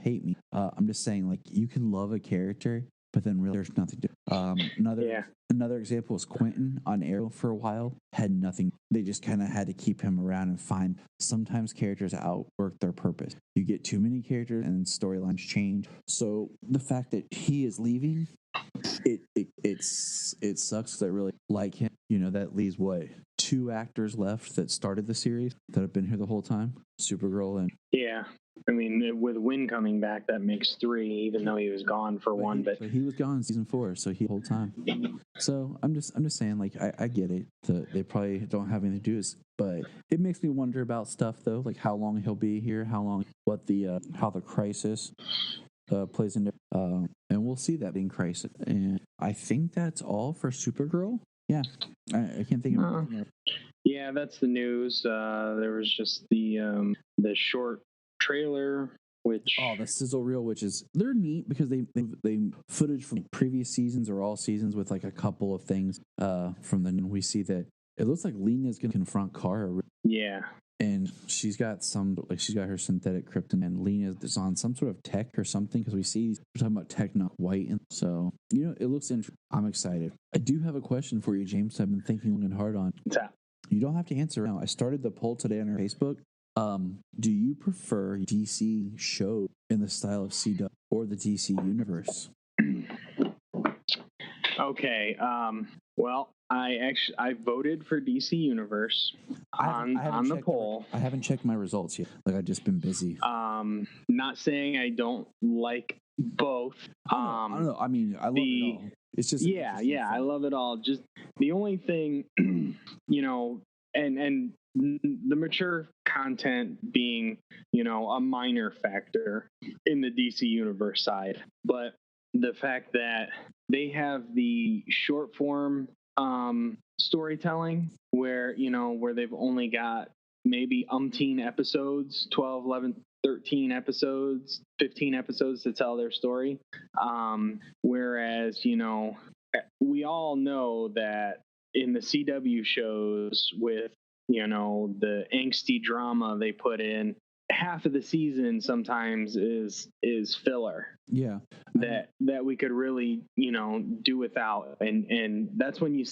hate me, I'm just saying like you can love a character, but then really there's nothing to Another example was Quentin on Arrow for a while, had nothing. They just kind of had to keep him around and find sometimes characters outwork their purpose. You get too many characters and storylines change. So the fact that he is leaving, it sucks because I really like him. That leaves what? 2 actors left that started the series that have been here the whole time. Supergirl and I mean, with Wynn coming back, that makes 3, even though he was gone for one. But he was gone in season 4, so he the whole time. So I'm just saying, like I get it. They probably don't have anything to do, but it makes me wonder about stuff though, like how long he'll be here, how the crisis plays into, and we'll see that being crisis. And I think that's all for Supergirl. Yeah, I can't think of anything else. Yeah, that's the news. There was just the short trailer, which the sizzle reel, which is they're neat because they footage from previous seasons or all seasons with like a couple of things from we see that it looks like Lena's gonna confront Kara. Yeah. And she's got her synthetic Krypton, and Lena is on some sort of tech or something because we're talking about tech, not white. And so, it looks interesting. I'm excited. I do have a question for you, James. I've been thinking long and hard on. What's that? You don't have to answer now. I started the poll today on our Facebook. Do you prefer DC show in the style of CW or the DC universe? Okay. Well, I voted for DC Universe on the poll. I haven't checked my results yet. Like I've just been busy. Not saying I don't like both. I don't know. I mean, I love it all. It's just I love it all. Just the only thing, and the mature content being, a minor factor in the DC Universe side, but the fact that they have the short form storytelling where they've only got maybe umpteen episodes, 12, 11, 13 episodes, 15 episodes to tell their story. Whereas, we all know that in the CW shows with, the angsty drama they put in, half of the season sometimes is filler. Yeah. That we could really, do without. And that's when you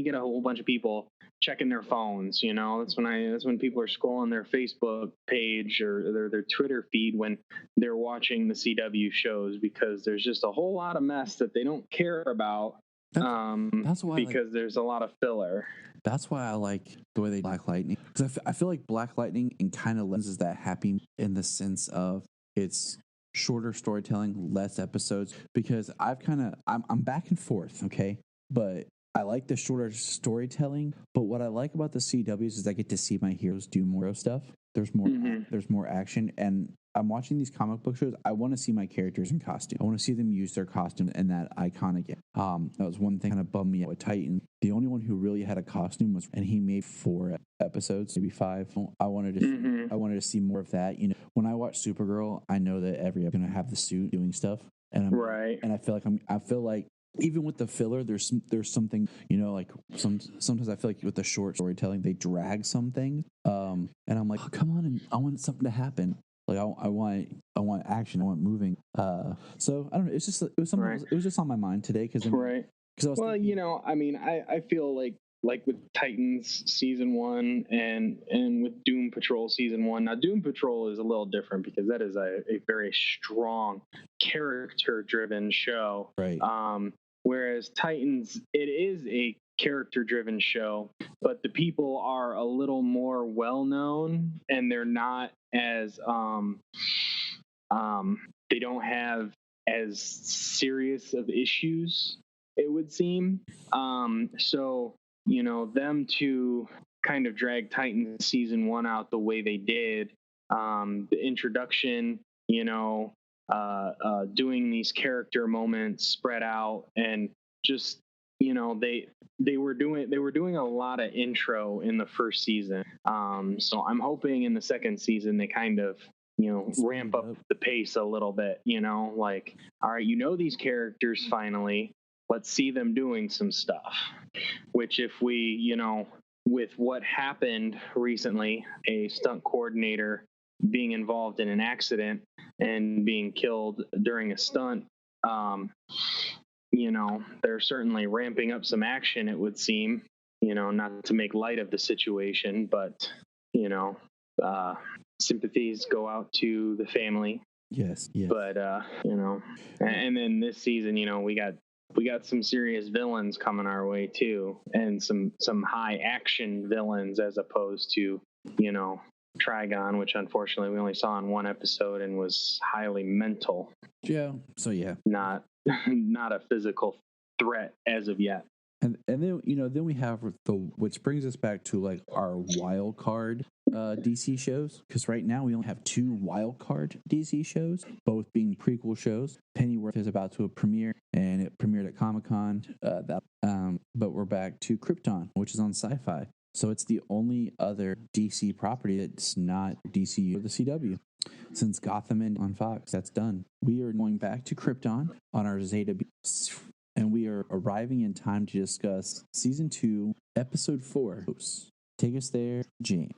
get a whole bunch of people checking their phones, that's when people are scrolling their Facebook page or their Twitter feed when they're watching the CW shows, because there's just a whole lot of mess that they don't care about. That's why there's a lot of filler. That's why I like the way they Black Lightning, because I feel like Black Lightning and kind of lenses that happy in the sense of it's shorter storytelling, less episodes, because I'm back and forth, okay? But I like the shorter storytelling, but what I like about the CWs is I get to see my heroes do more stuff. There's more action, and I'm watching these comic book shows. I want to see my characters in costume. I want to see them use their costume and that iconic. That was one thing kind of bummed me out with Titan. The only one who really had a costume was, and he made 4 episodes, maybe 5. I wanted to see more of that. When I watch Supergirl, I know that every episode gonna have the suit doing stuff, and I feel like even with the filler, there's something, like sometimes I feel like with the short storytelling, they drag some things. And I'm like, oh, come on, and I want something to happen. Like I want action. I want moving. So I don't know. It was something. Right. It was just on my mind today because I was thinking, I feel like with Titans season 1 and with Doom Patrol season 1. Now Doom Patrol is a little different because that is a very strong character-driven show. Right. Whereas Titans, it is a character-driven show, but the people are a little more well-known, and they're not as they don't have as serious of issues it would seem. So, them to kind of drag Titans season 1 out the way they did, the introduction, doing these character moments spread out, and just, they were doing a lot of intro in the first season. So I'm hoping in the second season they kind of, ramp up the pace a little bit, like, all right, these characters finally, let's see them doing some stuff, which if we, with what happened recently, a stunt coordinator being involved in an accident and being killed during a stunt, they're certainly ramping up some action, it would seem, not to make light of the situation, but, sympathies go out to the family. Yes. But, and then this season, we got some serious villains coming our way too, and some high action villains as opposed to, Trigon, which unfortunately we only saw in one episode and was highly mental. Yeah. So yeah. Not a physical threat as of yet. And then then we have which brings us back to like our wild card DC shows, because right now we only have 2 wild card DC shows, both being prequel shows. Pennyworth is about to premiere, and it premiered at Comic-Con. But we're back to Krypton, which is on Sci-Fi. So it's the only other DC property that's not DCU or the CW. Since Gotham and on Fox, that's done. We are going back to Krypton on our Zeta B, and we are arriving in time to discuss Season 2, Episode 4. Take us there, Gene.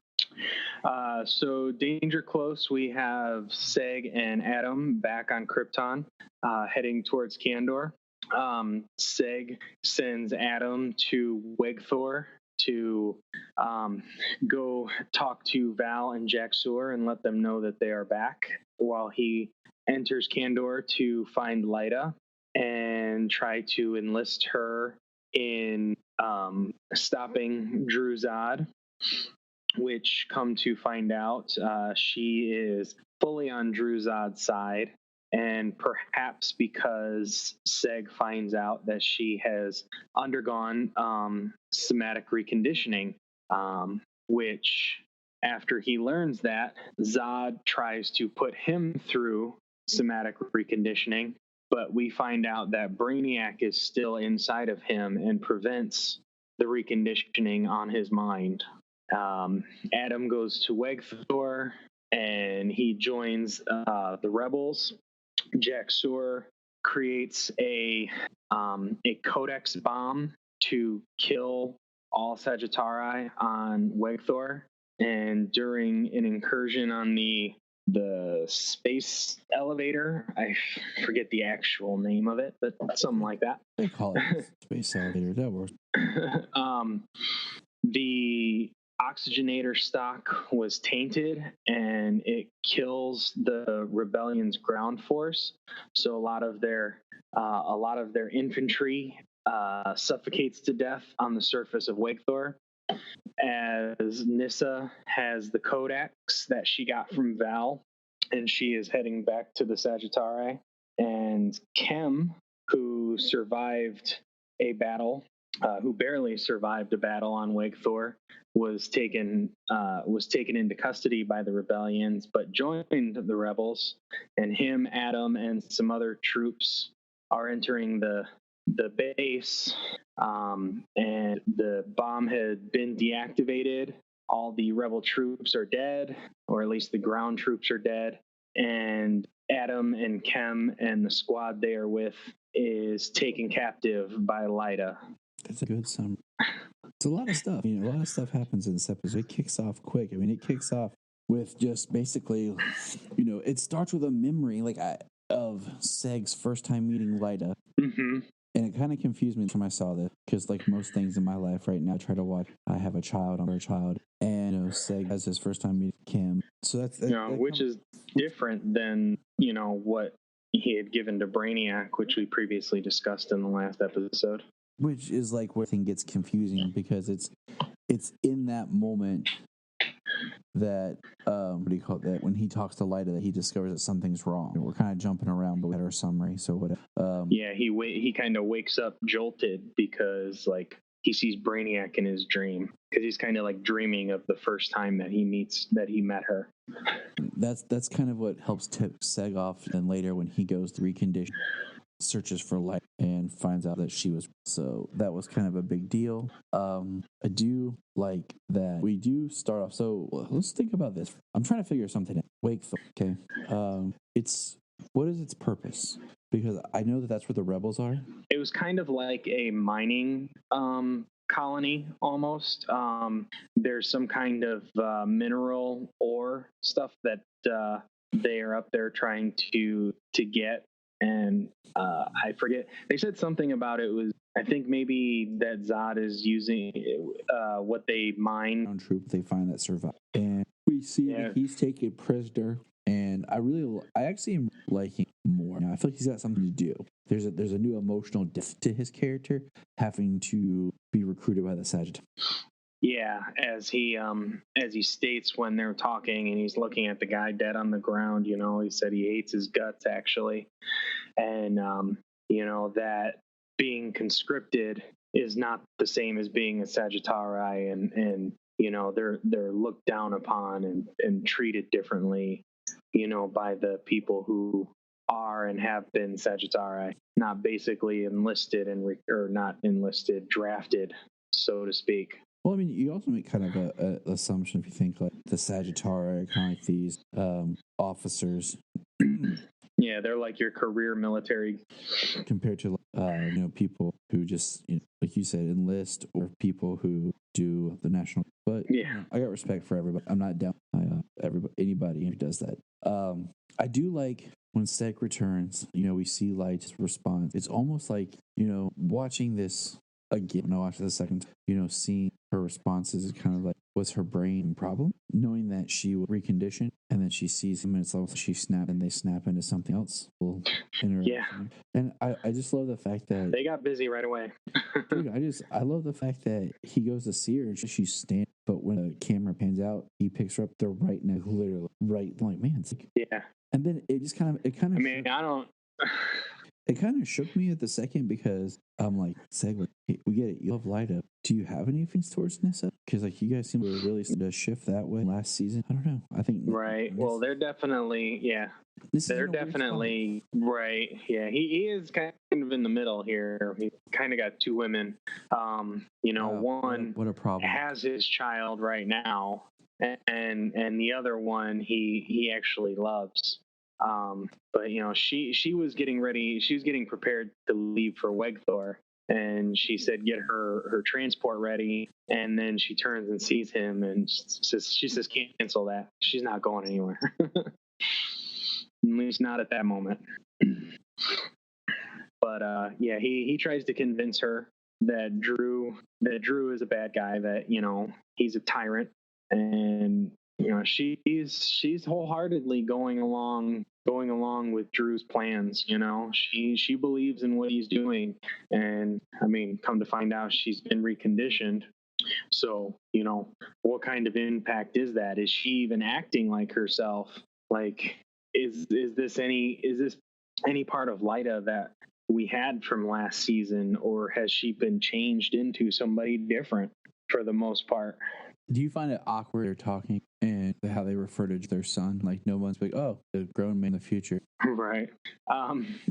So Danger Close, we have Seg and Adam back on Krypton, heading towards Kandor. Seg sends Adam to Wegthor to go talk to Val and Jax-Ur and let them know that they are back, while he enters Kandor to find Lyta and try to enlist her in stopping Druzad, which come to find out she is fully on Druzad's side, and perhaps because Seg finds out that she has undergone somatic reconditioning, which after he learns that, Zod tries to put him through somatic reconditioning, but we find out that Brainiac is still inside of him and prevents the reconditioning on his mind. Adam goes to Wegthor and he joins the rebels. Jax-Ur creates a Codex bomb to kill all Sagittari on Wegthor, and during an incursion on the space elevator, I forget the actual name of it, but something like that. They call it space elevator. That works. The oxygenator stock was tainted, and it kills the rebellion's ground force. So a lot of their infantry suffocates to death on the surface of Wegthor. As Nyssa has the Codex that she got from Val, and she is heading back to the Sagittari. And Kem, who survived a battle, who barely survived a battle on Wegthor, was taken into custody by the rebellions, but joined the rebels. And him, Adam, and some other troops are entering the base, and the bomb had been deactivated. All the rebel troops are dead, or at least the ground troops are dead, and Adam and Kem and the squad they are with is taken captive by Lyta. That's a good summary. It's a lot of stuff. A lot of stuff happens in this episode. It kicks off quick. It kicks off with just basically, it starts with a memory of Seg's first time meeting Lyta. Mm-hmm. And it kind of confused me when I saw this, because like most things in my life right now, I try to watch. I have a child, I'm a child, and Seg has his first time meeting Kim. So that's which is different than what he had given to Brainiac, which we previously discussed in the last episode. Which is like where thing gets confusing, because it's in that moment that what do you call it? That when he talks to Lyta, that he discovers that something's wrong. We're kind of jumping around, but we had our summary. So what? Yeah, he kind of wakes up jolted because like he sees Brainiac in his dream because he's kind of like dreaming of the first time that he met her. That's kind of what helps tip Seg off. And later when he goes to recondition, searches for Light and finds out that she was. So that was kind of a big deal. I do like that we do start off. So let's think about this. I'm trying to figure something out. Wakethor, okay? What is its purpose? Because I know that that's where the rebels are. It was kind of like a mining colony almost. There's some kind of mineral ore stuff that they are up there trying to get. And I forget. They said something about it was, I think maybe that Zod is using what they mine. Troop they find that survive. And we see that he's taken prisoner. And I actually am liking more. Now, I feel like he's got something to do. There's a new emotional depth to his character, having to be recruited by the Sagittarius. Yeah, as he states when they're talking and he's looking at the guy dead on the ground, you know, he said he hates his guts actually. And you know, that being conscripted is not the same as being a Sagittari, and you know, they're looked down upon and treated differently, you know, by the people who are and have been Sagittari, not basically enlisted or not enlisted, drafted, so to speak. Well, I mean, you also make kind of a assumption if you think like the Sagittari, kind of like these officers. Yeah, they're like your career military compared to you know, people who just, you know, like you said, enlist, or people who do the national. But yeah, you know, I got respect for everybody. I'm not down anybody who does that. I do like when Seg returns. You know, we see Light's response. It's almost like, you know, watching this again. No, watch the second time. You know, seeing her responses is kind of like, was her brain problem? Knowing that she will recondition, and then she sees him, and it's also she snap, and they snap into something else. Yeah. And I just love the fact that they got busy right away. Dude, I love the fact that he goes to see her, and she's standing, but when the camera pans out, he picks her up. They're right next, literally right. I'm like, man, it's like, yeah. And then it kind of. I mean, I don't. It kind of shook me at the second because I'm like, Seg, hey, we get it. You love Lyta. Do you have any feelings towards Nissa? Because like you guys seem to really to shift that way last season. I don't know. I think right. Well, they're definitely They're definitely right. Yeah, he is kind of in the middle here. He kind of got two women. You know, one what a problem has his child right now, and the other one he actually loves. But you know, she was getting ready. She was getting prepared to leave for Wegthor, and she said, "Get her transport ready." And then she turns and sees him, and she says, "Cancel that. She's not going anywhere." At least not at that moment. But yeah, he tries to convince her that Drew is a bad guy. That, you know, he's a tyrant, and you know, she's wholeheartedly going along with Drew's plans. You know, she believes in what he's doing, and I mean, come to find out, she's been reconditioned. So, you know, what kind of impact is that? Is she even acting like herself? Like, is this any part of Lyta that we had from last season, or has she been changed into somebody different for the most part? Do you find it awkward they're talking and how they refer to their son? Like, no one's like, oh, the grown man in the future. Right.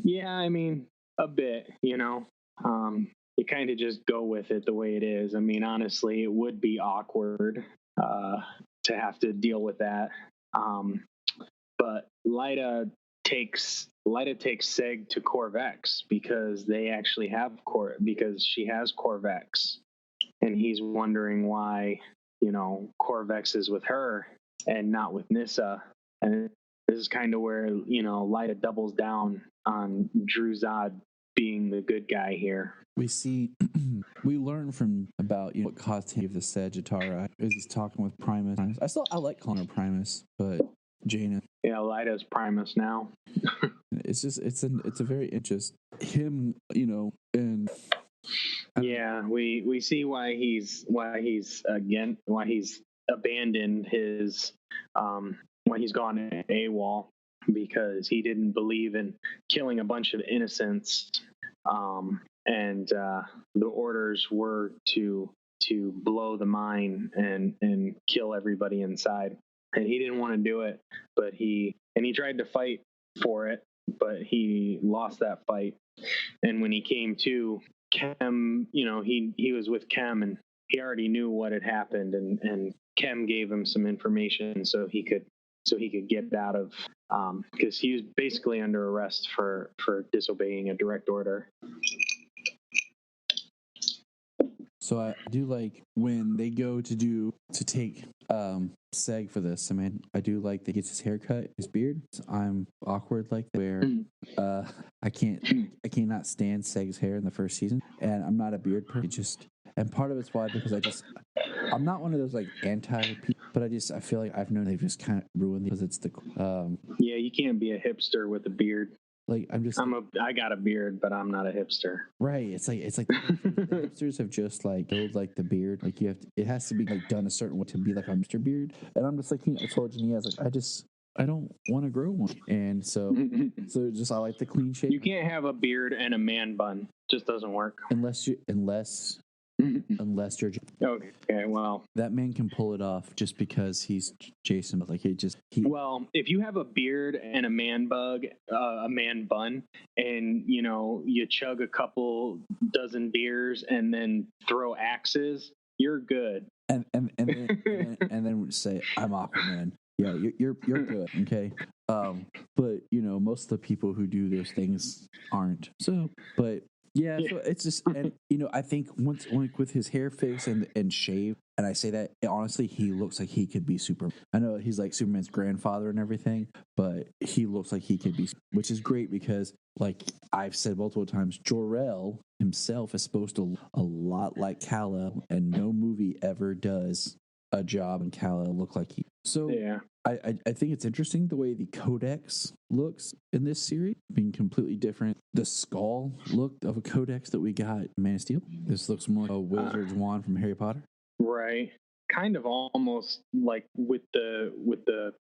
Yeah, I mean, a bit, you know. You kind of just go with it the way it is. I mean, honestly, it would be awkward to have to deal with that. But Lyta takes Seg to Corvex because they actually have because she has Corvex, and he's wondering why, you know, Corvex is with her and not with Nissa. And this is kind of where, you know, Lyta doubles down on Drew Zod being the good guy here. We see, we learn from about, you know, what caused him the Sagittari as he's talking with Primus. I like calling her Primus, but Jaina. Yeah, Lyta's Primus now. It's just it's a very interesting him, you know, and yeah, we see why he's abandoned his when he's gone AWOL because he didn't believe in killing a bunch of innocents, and the orders were to blow the mine and kill everybody inside. And he didn't want to do it, but he tried to fight for it, but he lost that fight. And when he came to, Kem, he was with Kem, and he already knew what had happened, and Kem gave him some information so he could get out of, because he was basically under arrest for disobeying a direct order. So I do like when they go to take Seg for this. I mean, I do like that he gets his haircut, his beard. I'm awkward like where I cannot stand Seg's hair in the first season, and I'm not a beard person. And part of it's why because I'm not one of those like anti people, but I feel like I've known they've just kind of ruined because it's the yeah, you can't be a hipster with a beard. Like I got a beard, but I'm not a hipster. Right. It's like the hipsters have just like built like the beard. Like it has to be like done a certain way to be like a Mr. Beard. And I'm just like, I told Junia, I was like, I don't want to grow one. And so I like the clean shape. You can't have a beard and a man bun. Just doesn't work. Unless you're okay. Well, that man can pull it off just because he's Jason. But like well, if you have a beard and a man bun, and you chug a couple dozen beers and then throw axes, you're good. And then say I'm Aquaman. Yeah, you're good. Okay. But most of the people who do those things aren't. So, but. Yeah, so it's just, and I think once with his hair fixed and shaved, and I say that honestly, he looks like he could be Superman. I know he's like Superman's grandfather and everything, but he looks like he could be, which is great because, like I've said multiple times, Jor-El himself is supposed to look a lot like Kal-El, and no movie ever does a job in Kal-El look like he. So yeah. I think it's interesting the way the Codex looks in this series, being completely different. The skull look of a Codex that we got in Man of Steel. This looks more like a wizard's wand from Harry Potter. Right. Kind of almost like with the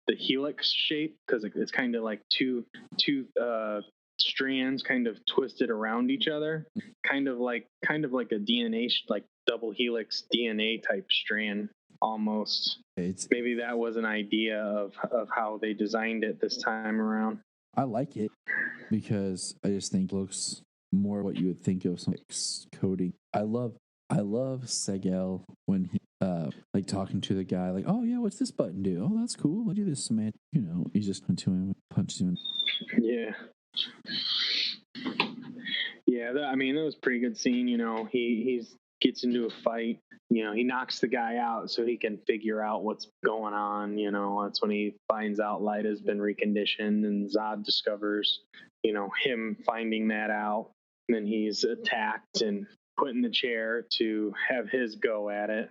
helix shape, because it's kind of like two strands kind of twisted around each other, kind of like a DNA, like double helix DNA type strand. Almost. Maybe that was an idea of how they designed it this time around. I like it because I just think it looks more what you would think of some coding. I love Segel when he like talking to the guy like, oh yeah, what's this button do? Oh, that's cool. I'll do this, man. He just went to him, punched him. Yeah. Yeah, that was a pretty good scene. He gets into a fight. He knocks the guy out so he can figure out what's going on. That's when he finds out Lyta's been reconditioned, and Zod discovers, him finding that out. And then he's attacked and put in the chair to have his go at it.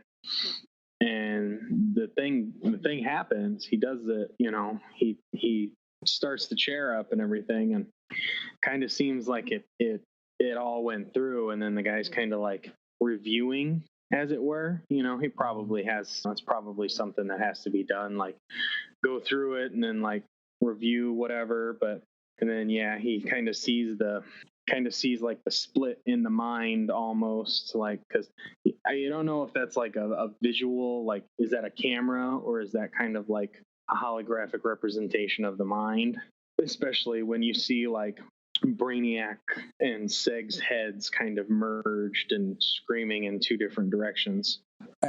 And the thing happens. He does it. He starts the chair up and everything, and kind of seems like it all went through. And then the guy's kind of like reviewing, as it were. He probably has, it's probably something that has to be done, like go through it and then like review whatever. And then he kind of sees like the split in the mind almost, like, because I don't know if that's like a visual, like, is that a camera or is that kind of like a holographic representation of the mind, especially when you see like Brainiac and Seg's heads kind of merged and screaming in two different directions.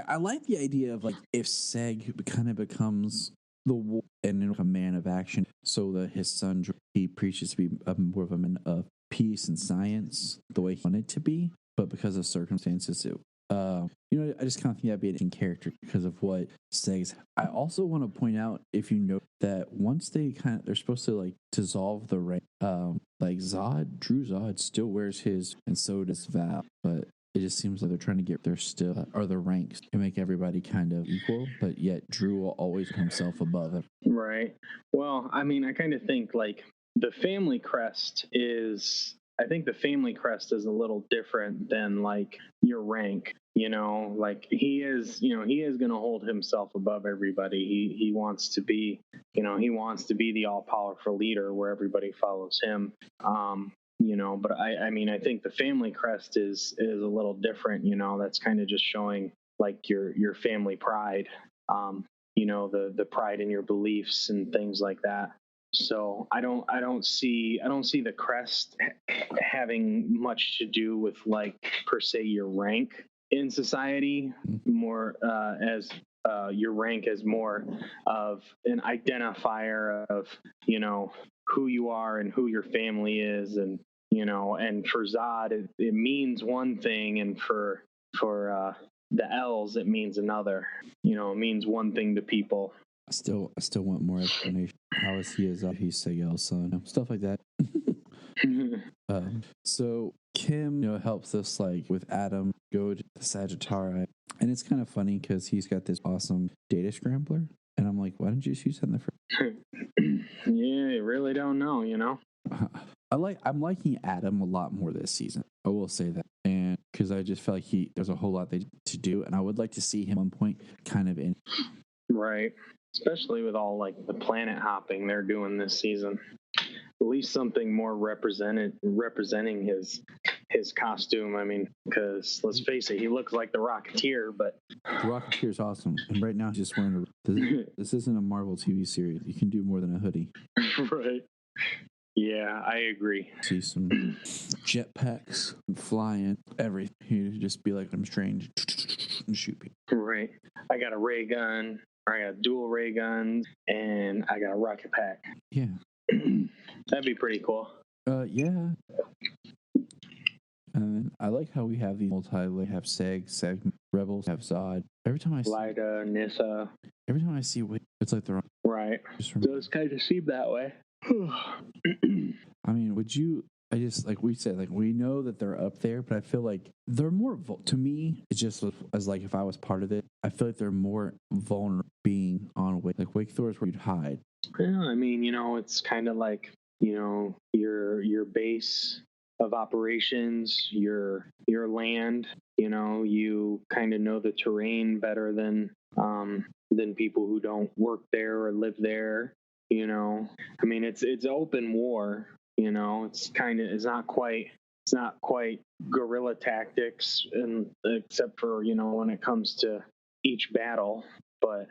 I like the idea of like if Seg kind of becomes the wolf and a man of action, so that his son, he preaches to be more of a man of peace and science the way he wanted to be, but because of circumstances, I just kind of think that'd be an interesting character because of what Seg's. I also want to point out, if you know, that once they're supposed to like dissolve the rank, like Drew Zod still wears his, and so does Val, but it just seems like they're trying to get the ranks to make everybody kind of equal, but yet Drew will always put himself above it. Right. Well, I kind of think like the family crest is. I think the family crest is a little different than like your rank. like he is going to hold himself above everybody. He wants to be, he wants to be the all powerful leader where everybody follows him. But I mean, I think the family crest is a little different. That's kind of just showing like your family pride. The pride in your beliefs and things like that. So I don't see the crest having much to do with like per se your rank in society, more as your rank as more of an identifier of who you are and who your family is, and and for Zod it means one thing, and for the L's it means another. It means one thing to people. I still want more explanation. How is he as he's Sagel's son? Stuff like that. So Kim, helps us like with Adam go to the Sagittarius, and it's kind of funny because he's got this awesome data scrambler, and I'm like, why didn't you just use that in the first? Yeah, you really don't know. I'm liking Adam a lot more this season. I will say that, and because I just feel like there's a whole lot to do, and I would like to see him at one point kind of in. Right. Especially with all like the planet hopping they're doing this season. At least something more representing his costume. I mean, because let's face it, he looks like the Rocketeer, but the Rocketeer's awesome. And right now he's just wearing this isn't a Marvel TV series. You can do more than a hoodie. Right. Yeah, I agree. See some jetpacks and flying, everything. He'd just be like, I'm strange, and shoot people. Right. I got a ray gun. I got dual ray guns, and I got a rocket pack. Yeah. That'd be pretty cool. Yeah. And I like how we have these have Seg, Rebels, have Zod. Every time I see Lyda, Nyssa. Every time I see it's like they're right. Those kind of seem that way. I mean, I just, like we said, like we know that they're up there, but I feel like they're more, to me, it's just as like if I was part of it, I feel like they're more vulnerable being on Wake. Like Wake Thor is where you'd hide. Well, I mean, it's kind of like, your base of operations, your land, you kind of know the terrain better than people who don't work there or live there. I mean, it's open war. It's not quite guerrilla tactics, and except for when it comes to each battle, but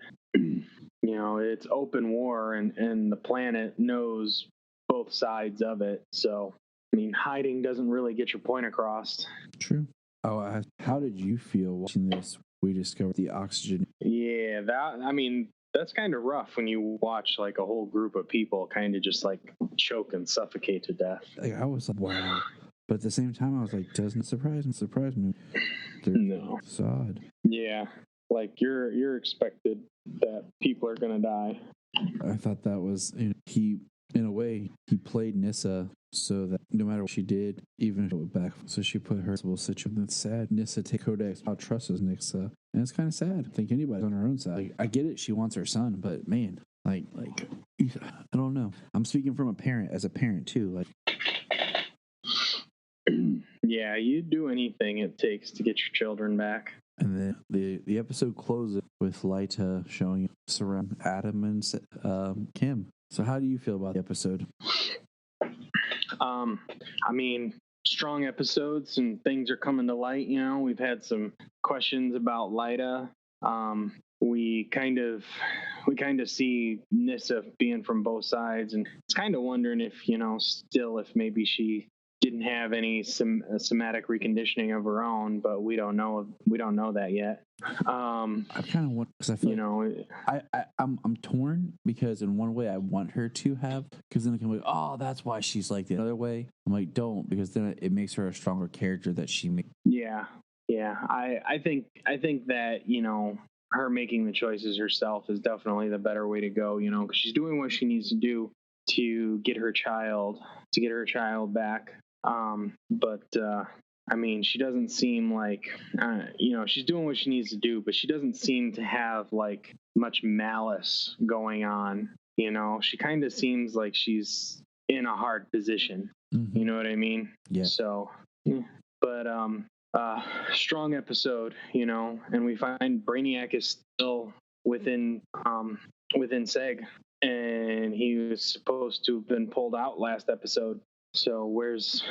it's open war, and the planet knows both sides of it. So I mean, hiding doesn't really get your point across. True. Oh, how did you feel watching this? We discovered the oxygen. Yeah, that's kind of rough when you watch like a whole group of people kind of just like choke and suffocate to death. Like, I was like, wow. But at the same time, I was like, doesn't surprise me. No. Sod. Yeah. Like you're expected that people are going to die. I thought that was, in a way, he played Nyssa so that no matter what she did, even if it went back, so she put her in a situation that's sad. Nyssa take Codex, how trusts Nyssa. And it's kind of sad. I think anybody's on her own side. Like, I get it, she wants her son, but man, like, I don't know. I'm speaking from as a parent too. Like, yeah, you'd do anything it takes to get your children back. And then the episode closes with Lyta showing surround Adam and Kim. So how do you feel about the episode? I mean, strong episodes and things are coming to light. We've had some questions about Lyta. We kind of see Nyssa being from both sides, and it's kind of wondering if if maybe she didn't have any somatic reconditioning of her own, but we don't know that yet. I kind of want, because I feel I'm torn, because in one way I want her to have, because then I can be like, oh, that's why she's like the other way. I'm like, don't, because then it makes her a stronger character that she makes. Yeah. I think that her making the choices herself is definitely the better way to go. Because she's doing what she needs to do to get her child back. But I mean, she doesn't seem like, she's doing what she needs to do, but she doesn't seem to have like much malice going on. She kind of seems like she's in a hard position. Mm-hmm. You know what I mean? Yeah. So, but strong episode, and we find Brainiac is still within Seg, and he was supposed to have been pulled out last episode. So where's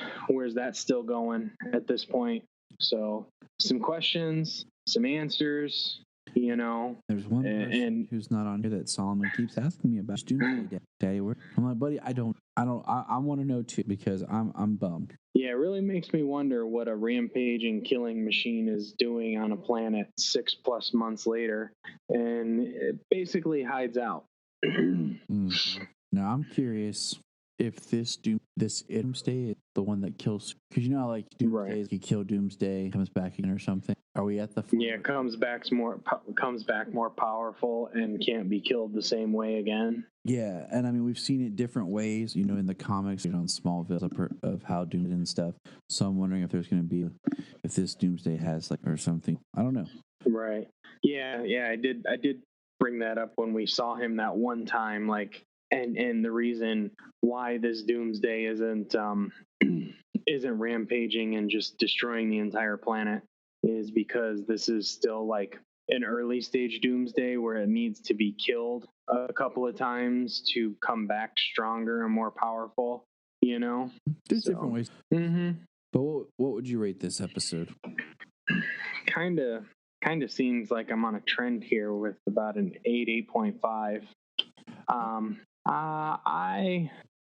that still going at this point? So some questions, some answers, There's one person who's not on here that Solomon keeps asking me about Doomsday Daddy. I'm like, buddy, I want to know too, because I'm bummed. Yeah, it really makes me wonder what a rampaging killing machine is doing on a planet 6+ months later, and it basically hides out. Now I'm curious if this Doomsday is the one that kills, because like Doomsday, right. You kill Doomsday, comes back again or something. Are we at the? Yeah, comes back more powerful and can't be killed the same way again. Yeah, and I mean we've seen it different ways, in the comics, on Smallville of how Doomsday and stuff. So I'm wondering if there's going to be, if this Doomsday has or something. I don't know. Right. Yeah. I did bring that up when we saw him that one time, and the reason why this Doomsday isn't rampaging and just destroying the entire planet is because this is still an early stage Doomsday where it needs to be killed a couple of times to come back stronger and more powerful, There's different ways. Mm-hmm. But what would you rate this episode? Kind of seems like I'm on a trend here with about an 8.5.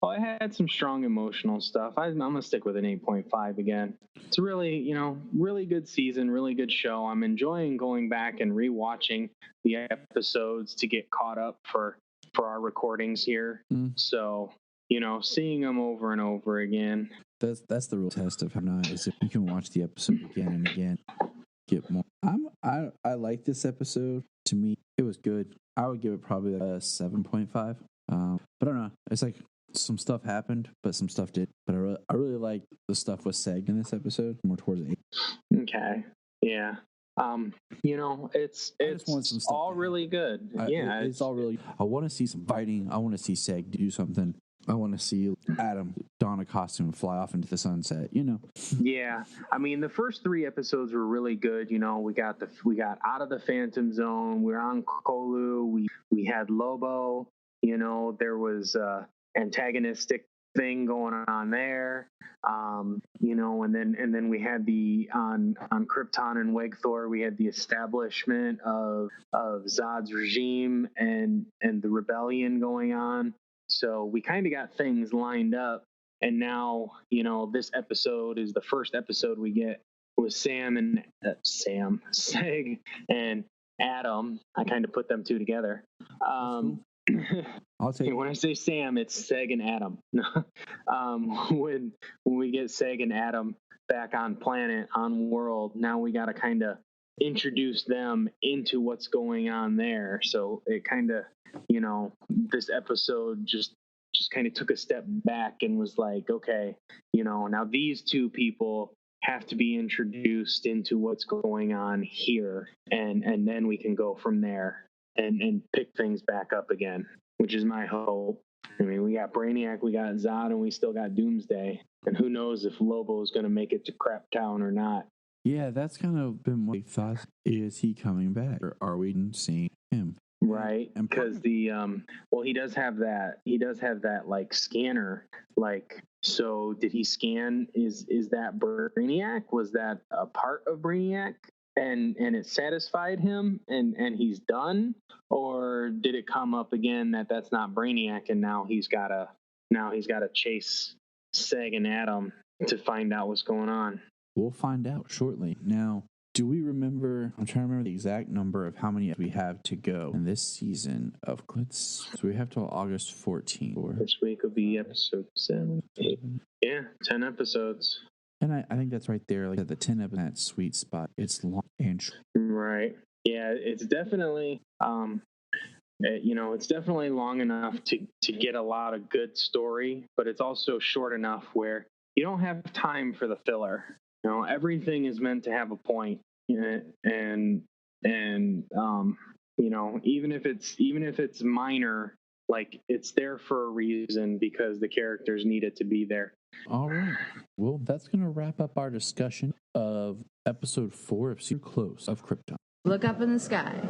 I had some strong emotional stuff. I'm gonna stick with an 8.5 again. It's really, really good season, really good show. I'm enjoying going back and rewatching the episodes to get caught up for our recordings here. So, seeing them over and over again. That's the real test of how not is if you can watch the episode again and again, get more. I like this episode. To me, it was good. I would give it probably a 7.5. But I don't know. It's some stuff happened, but some stuff did. But I really like the stuff with Seg in this episode, more towards 8. Okay. Yeah. It's all really good. It's all really. I want to see some fighting. I want to see Seg do something. I want to see Adam don a costume and fly off into the sunset. Yeah, I mean the first 3 episodes were really good. We got out of the Phantom Zone. We were on Kolu. We had Lobo. There was antagonistic thing going on there. And then we had on Krypton and Wegthor, we had the establishment of Zod's regime and the rebellion going on. So we kind of got things lined up, and now this episode is the first episode we get with Seg and Adam. I kind of put them two together. I'll take when I say Sam, it's Seg and Adam. When we get Seg and Adam back on world, now we got to kind of introduce them into what's going on there. So it kind of, this episode just kind of took a step back and was like, okay, now these two people have to be introduced into what's going on here, and then we can go from there and pick things back up again, which is my hope. I mean, we got Brainiac, we got Zod, and we still got Doomsday, and who knows if Lobo is going to make it to Crap Town or not. Yeah, that's kind of been my thoughts. Is he coming back, or are we seeing him? Right, because he does have that scanner. So did he scan? Is that Brainiac? Was that a part of Brainiac? And it satisfied him, and he's done, or did it come up again that's not Brainiac, and now he's got to chase Seg and Adam to find out what's going on. We'll find out shortly. Now, do we remember? I'm trying to remember the exact number of how many we have to go in this season of. So we have till August 14th. This week will be episode 7, 8. Yeah, 10 episodes. And I think that's right there, the 10 episode, that sweet spot. It's long and short. Right. Yeah, it's definitely, it's definitely long enough to get a lot of good story, but it's also short enough where you don't have time for the filler. Everything is meant to have a point, and even if it's minor, like it's there for a reason because the characters need it to be there. All right. Well, that's going to wrap up our discussion of episode 4 of Super Close of Krypton. Look up in the sky.